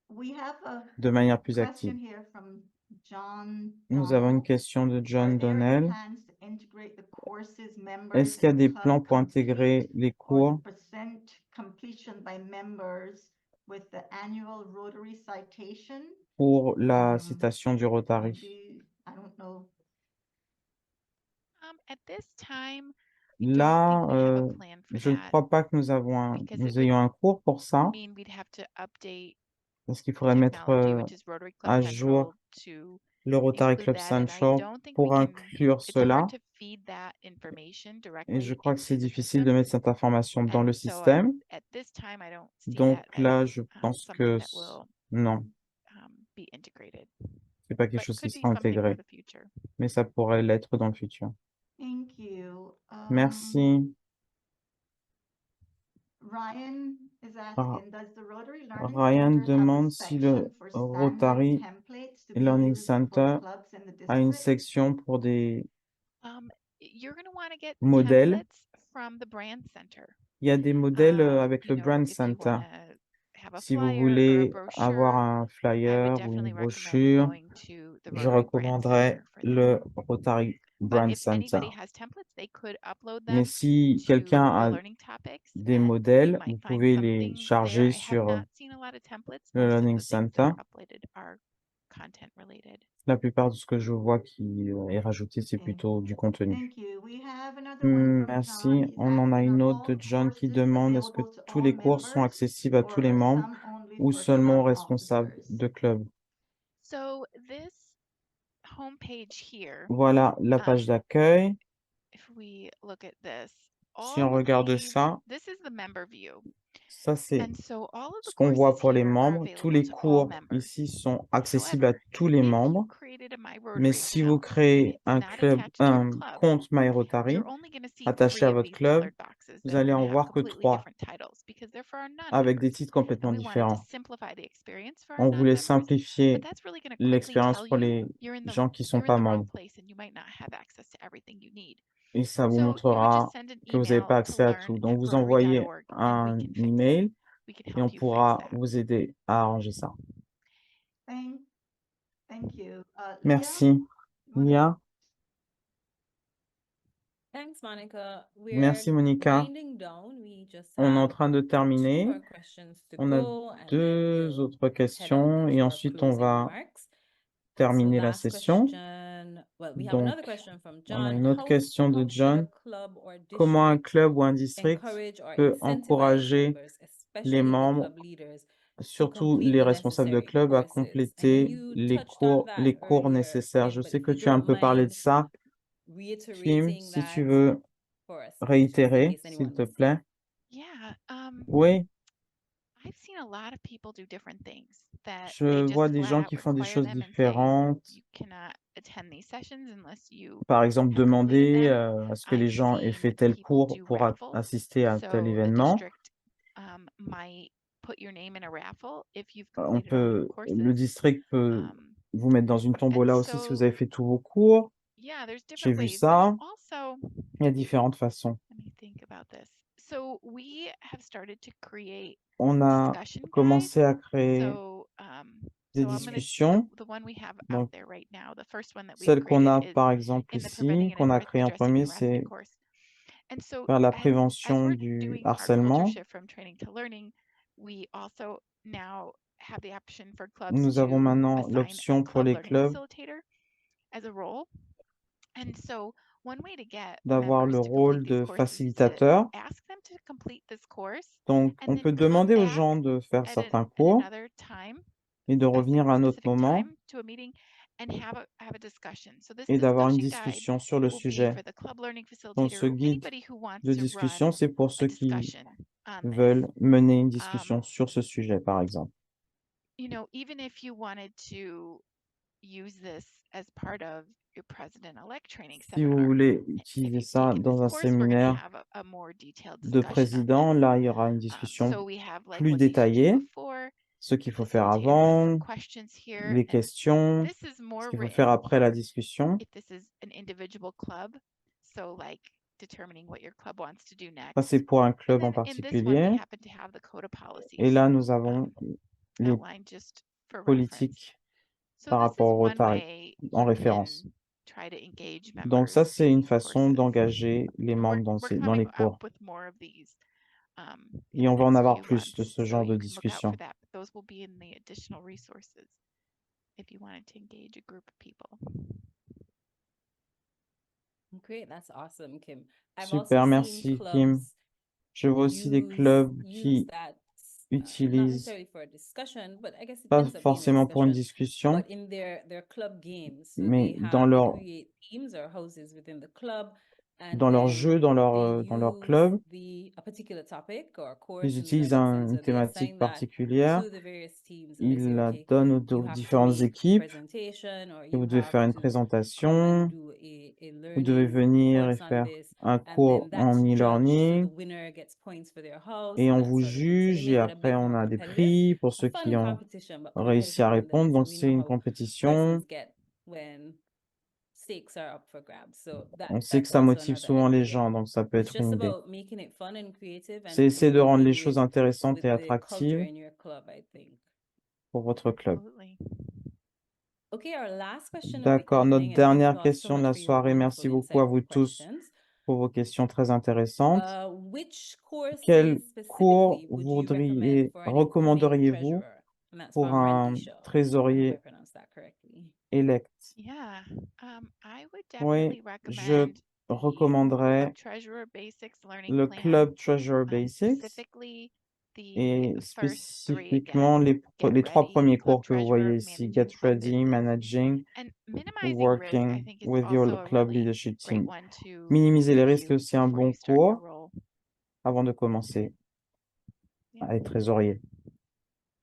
We have a de manière plus question active. here from John Nous avons une Donnell. question de Are John there any Donnell. plans to integrate the courses members Est-ce qu'il y a and des club plans pour intégrer complete les or cours the percent completion by members with the annual Rotary citation? pour la citation du Do Rotary? you- I don't know. At this time, I don't Là, think we have a plan for je ne that crois pas que because it nous would ayons un cours pour ça, mean we'd have to update parce qu'il the faudrait mettre technology, which is Rotary Club à Central, jour to le Rotary include Club that. And I Central don't think we pour can, inclure it's cela. hard to feed that information Et directly je crois que c'est into the difficile de system. mettre cette information dans le And so système. at this time, I don't see Donc that là, as je pense something que that will non, be integrated, c'est pas quelque but chose qui could be sera something for intégré, the future. mais ça pourrait l'être dans le futur. Thank you. Merci. Ryan is Ah, asking, does the Rotary Learning Ryan Center have a demande si le section for standard Rotary templates to be Learning used for Center clubs in the a une district? section pour des You're going to want to get modèles. templates from the brand center. Il y a des modèles avec le You know, Brand if you Center. want to have a Si vous flyer or a voulez avoir brochure, un I would flyer ou definitely une recommend brochure, going to the je Rotary Brand recommanderais Center for that. le Rotary But Brand if Center. anybody has templates, they could upload Mais them si to quelqu'un the a learning topics, des and you modèles, vous might find pouvez les something there. charger I have sur not seen a lot of templates. le Most of Learning the things that Center. are uploaded are content related. La plupart de ce que je vois qui est rajouté, c'est Okay. plutôt du contenu. Thank you. We have another one from Merci. John. He's On en a asking, une are autre de all John qui courses demande est-ce que available to tous all les cours sont members accessibles à tous or les are membres some only ou for seulement aux club responsables officers? de club? So this homepage here, Voilà la page d'accueil. if we look at this, Si on all regarde these, ça, this is the member view. ça c'est And so all of the ce qu'on voit courses pour les here are membres. Tous available les to all cours members. ici sont accessibles à However, tous les if you membres. created a My Mais Rotary si vous account créez that's un not club, attached to your un club, compte My Rotary you're only going to see attaché 3 à of votre these club, colored boxes vous that allez en have voir que completely 3 different titles because they're for our avec des non-members. titres And complètement we wanted to différents. simplify the experience for our On voulait non-members, but simplifier that's really going to quickly l'expérience tell pour you les you're in the gens qui ne sont you're in pas the wrong membres. place and you might not have access to everything you need. Et ça vous So you would just montrera send an que vous n'avez email pas to accès à tout. Donc, vous envoyez learn@rotary.org and un we can fix email we can et on help you fix pourra that. vous aider à arranger ça. Thank you. Leah, Merci. you wanna- Lia, Thanks, Monica. merci We're Monica. winding down. We just On est en have train de 2 terminer. more questions to On a go, and then 2 we'll autres head on questions et into our ensuite on closing va remarks. So terminer la last session. question, well, we have Donc, another question from on a John. une autre question de How should a John. club or Comment un district club ou un district encourage or peut incentivize encourager members, les especially the membres, club leaders, to surtout complete les the responsables de necessary club, à courses? I know compléter you les touched on cours that earlier, nécessaires? Kim, Je but sais if que you tu as un don't peu parlé de mind ça. Kim, reiterating si tu that veux for us, just in réitérer, case s'il anyone te missed it. plaît. Yeah, Oui, I've seen a lot of people do different things that je they vois just des flat gens out qui font des require choses them and say différentes. you cannot attend these sessions unless you Par exemple, have completed demander them. à ce que les I've gens aient fait seen tel people cours do pour raffles. assister à tel So the événement. district might put your name in a raffle if you've On completed all your peut, courses. le district peut Um, vous mettre dans une and tombola aussi si vous so, avez fait tous vos cours. yeah, there's J'ai different vu ways. ça. There's also, Il y a différentes façons. let me think about this. So we have started to create On a discussion guides. commencé à créer So, des so I'm gonna, discussions. the one we have out Donc, there right now, the first one that we've celle qu'on a created is par exemple in the ici, preventing and qu'on a créée en addressing premier, harassment c'est course. And so faire la as prévention we're du doing our culture harcèlement. shift from training to learning, we also now have the option for clubs Nous avons to maintenant assign a l'option pour club les learning clubs facilitator as a role. And so one way to get d'avoir le members to complete rôle these de courses is to facilitateur. ask them to complete this course Donc, and on then peut come demander aux back gens de faire at certains cours another time, et de at revenir à un autre specific moment time to a meeting and have a discussion. So this et d'avoir une discussion guide discussion sur le will be sujet. for the club learning Donc, ce facilitator or guide anybody who wants de to discussion, run c'est pour a ceux qui discussion on this. veulent mener une discussion sur ce sujet, par exemple. You know, even if you wanted to use this as part of your president-elect training Si vous seminar, voulez if utiliser you've ça taken dans this un course, we're going to séminaire have a more detailed de discussion on président, this. là, il y aura une So discussion we have like plus what they should do détaillée, before. ce qu'il The faut faire facilitator has some avant, questions here, les and questions, this is ce more qu'il faut faire written après la for discussion. if this is an individual club. So like determining what your club wants to do Ça, next. c'est pour un And club en then in this one, we particulier. happen to have the code of policies Et là, nous avons les outlined just for reference. politiques So par this is rapport au one Rotary way en you référence. can try to engage Donc members ça, c'est in une these façon courses. d'engager les And membres dans we're dans les coming cours. up with more of these Et in on the va en next avoir few plus de months. ce So genre de you can look out for discussion. that. But those will be in the additional resources if you wanted to engage a group of people. Great, that's awesome, Kim. I've Super, also seen merci Kim. clubs Je vois aussi des clubs use qui that not utilisent, necessarily for a discussion, but I guess it pas ends up being a forcément pour une discussion, discussion, but in their club games. So mais they dans leur create teams or houses within the club, and dans leur then jeu, dans leur use club, a particular topic or course ils in the utilisent lesson. une So they thématique assign that particulière, to the various teams, and they ils say, la okay, donnent you aux have to différentes make a équipes, presentation, or et you vous devez have faire une to come and présentation, do a vous devez learning venir et course on faire this, un and cours then en that's judged. So e-learning, the winner gets points for their house et and on that vous sort of thing. So they juge, et make it a après bit on more a des competitive. prix pour A ceux qui fun ont competition, but réussi à competitive répondre. nonetheless. Donc And we c'est know une how compétition. presidents get when stakes are up for grabs. So On sait que that's ça also motive another souvent les idea. gens, donc ça peut It's être just une idée. about making it fun and creative and C'est essayer de rendre les blending choses it intéressantes with et the culture attractives in your club, I think. pour votre club. Absolutely. Okay, our last question of the D'accord, notre evening, and thank you dernière all so question de much la for your soirée. wonderful, Merci beaucoup à vous insightful tous questions. pour vos questions très intéressantes. Which courses Quel cours specifically would you recommend voudriez, for an incoming recommanderiez-vous treasurer? And that's pour from un Randisha. I hope I trésorier pronounced that correctly. élect? Yeah, I would Oui, definitely je recommend the recommanderais Club Treasurer Basics Learning le Plan, Club Treasure Basics specifically et the first three spécifiquement again, Get les 3 Ready, premiers Club cours que vous Treasurer, voyez ici, Managing Get Club Ready, Business. Managing, And minimizing risk, I Working think, is with your also a club really leadership great team. one to Minimiser les risques est review aussi un before you bon start your cours role. avant de commencer à être trésorier.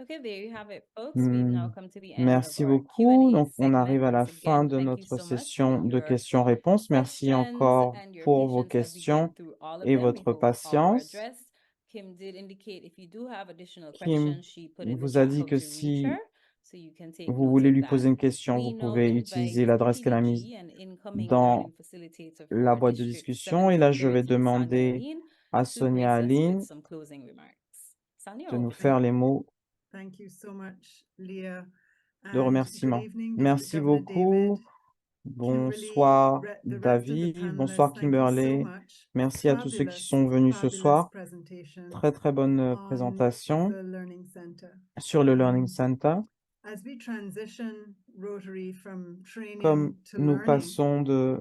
Okay, there you have it, folks. We've now come to the end of Merci our beaucoup. Q&A Donc, on segment. arrive à la Once fin again, de thank you notre so much session for de your questions-réponses. Merci questions encore and your pour vos patience as we went questions through all of et them. We votre hope all were patience. addressed. Kim did indicate if you do have additional Kim questions, she put in the vous a chat dit how que to reach her, si so you can take vous note voulez of lui that. poser une question, We vous now pouvez invite utiliser l'adresse qu'elle a mise PVG, an incoming dans learning facilitator la for boîte de District discussion. Et là, je vais 713, Ms. Sonia demander Aline, à to Sonia grace us with Aline some closing remarks. Sonia, de nous over to faire you. les mots Thank you so much, Leah. de And good remerciement. evening, District Merci Governor beaucoup. David, Bonsoir the rest of the David, bonsoir panelists. Thank you so Kimberley. much. Merci à tous ceux qui Fabulous, sont venus ce fabulous soir. presentation Très bonne on présentation the Learning Center. sur le Learning Center. As we transition Rotary from training Comme to nous learning, passons de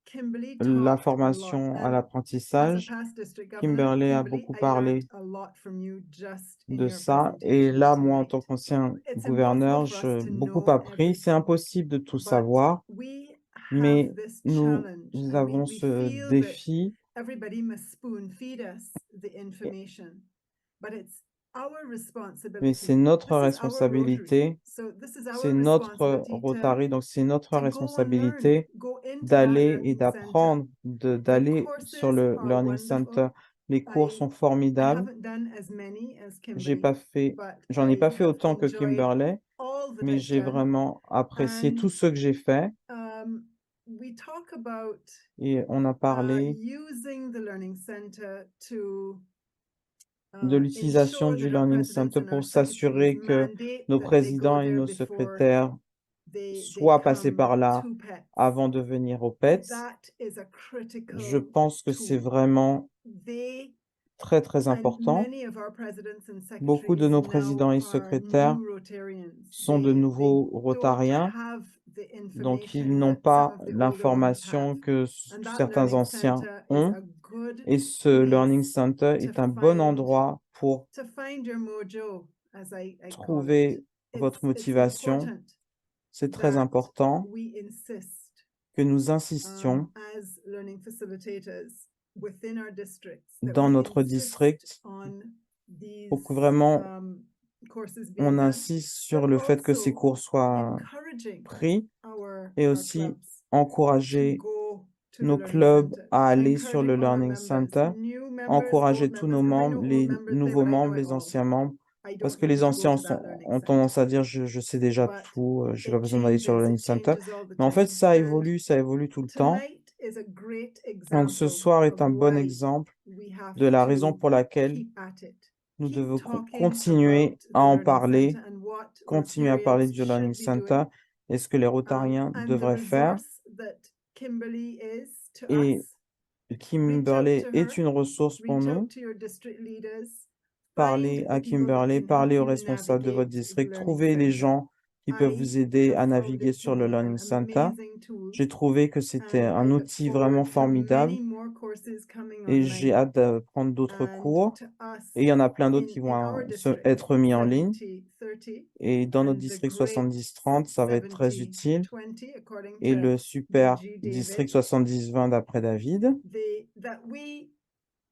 Kimberly la talked a formation lot. à And as a l'apprentissage, past district governor, Kimberley a Kimberly, beaucoup I learned parlé a lot from you just in de your ça. Et presentation là, moi, en tant tonight. qu'ancien It's gouverneur, impossible for us j'ai to beaucoup know appris. C'est everything, impossible de tout but savoir, we mais have this nous challenge and avons we ce feel that défi. everybody must spoon feed us the information, but it's our Mais responsibility. c'est notre This is our Rotary. responsabilité, So this is c'est our notre responsibility Rotary, donc c'est notre to go and learn, responsabilité go into that d'aller et learning center. d'apprendre, The d'aller sur courses le are Learning Center. wonderful. Les cours sont I formidables. haven't done as many as J'en Kimberly, ai but pas I fait have autant que enjoyed Kimberley, all that mais I've j'ai done. vraiment apprécié And tout ce que j'ai fait. we talk about Et on a parlé using the Learning Center to de l'utilisation ensure du that our Learning presidents Center and our pour secretaries s'assurer que mandate nos that they go présidents et there nos before secrétaires they soient passés come par là to PETS. avant de venir au PETS. That is a Je critical pense que c'est tool. vraiment They très and important. many of our presidents and Beaucoup de secretaries nos now présidents et are secrétaires new Rotarians. sont de They nouveaux don't Rotariens, have the donc ils information n'ont that some pas of the older ones l'information have. que And that certains Learning anciens Center is ont. a good Et ce Learning place Center to est un bon find endroit pour to find your mojo, as I call it. trouver votre It's motivation. important C'est très that important we insist que nous insistions as learning facilitators within our districts that dans we notre insist district on these pour que vraiment courses being on done, insiste sur but le fait que ces also cours soient encouraging pris et our aussi clubs to encourager go to the nos learning clubs center, à aller sur encouraging le all our Learning members, Center, new members, encourager old tous nos members, 'cause I membres, know les old members say, nouveaux "Well, I know membres, it les all. anciens membres, I parce don't que need les to go anciens to that learning ont center." tendance à dire je sais déjà But tout, j'ai pas it besoin d'aller sur le Learning changes Center. all the Mais en fait, time. ça évolue tout le temps. Tonight is a great Donc ce example soir est of un bon why exemple we have de la raison to pour laquelle keep at it. nous Keep devons talking continuer about à the en Learning parler, Center and what continuer à parler Rotarians du Learning should be doing. Center et ce que les Rotariens And the devraient faire. resource that Kimberly is to Et us, Kimberley to est her, une ressource pour reach nous. out to your district leaders, Parlez find à the people that Kimberley, can parlez help aux you responsables de votre navigate the district, Learning trouvez les Center. gens qui peuvent vous aider I à have found naviguer it sur to le be an Learning Center. amazing tool. J'ai trouvé que c'était And un I look outil vraiment forward to formidable many more courses coming et j'ai online. hâte de prendre d'autres And cours. to us Et il y en a plein d'autres qui in vont our district, être mis en ligne. 70-30, Et dans notre and the district great 70-30, ça va être très utile. 70-20, according Et to le super DG district David, 70-20 d'après David, that we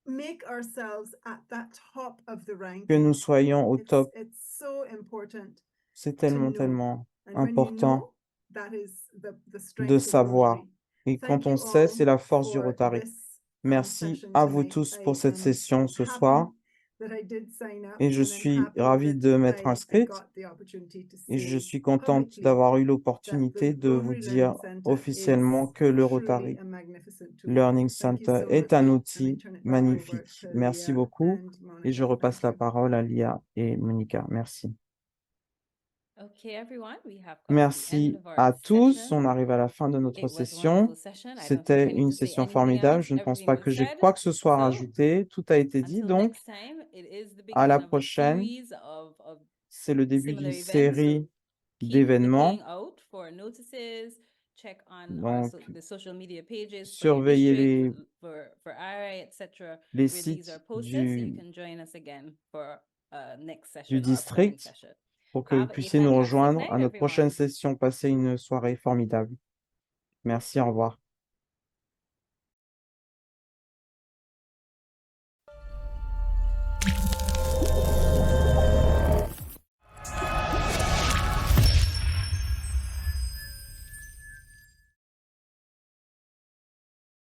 make ourselves at that top of the rank. que nous soyons au top, It's so important. c'est to tellement, know. tellement And when you important know, that is the de strength of savoir. Rotary. Et Thank quand on you sait, all c'est la force du for Rotary. this, Merci session à vous tonight. tous pour I cette am session ce happy soir. that I did sign up, Et je and I'm suis happy ravie that de m'être I inscrite. got the opportunity to Et je say suis contente publicly d'avoir eu that l'opportunité the de vous Rotary dire Learning Center officiellement is que le truly Rotary a magnificent tool. Learning Thank you Center so est much, un and I outil turn it back over magnifique. to Merci Leah beaucoup. and Et je Monica. repasse Thank la you. parole à Lia et Monica. Merci. Okay, everyone, we have come to the end Merci of our à tous. session. On arrive à la fin de notre It was a session. wonderful session. I don't think C'était I need une to say session anything formidable. else. Je ne pense Everything pas was que j'ai said. quoi que ce soit à So, rajouter. Tout a été dit. until Donc, next time, it is the à la beginning of a prochaine. series of C'est le début similar d'une events. So série keep d'événements. looking out for notices. Check on Donc, the social media pages for your surveillez district, for RI, etc. les where these are sites posted, so you can join us again for next session, du our upcoming district session. pour que vous Have a puissiez nous fantastic rejoindre night, à notre prochaine everyone. session. Passez une soirée formidable. Merci, au revoir.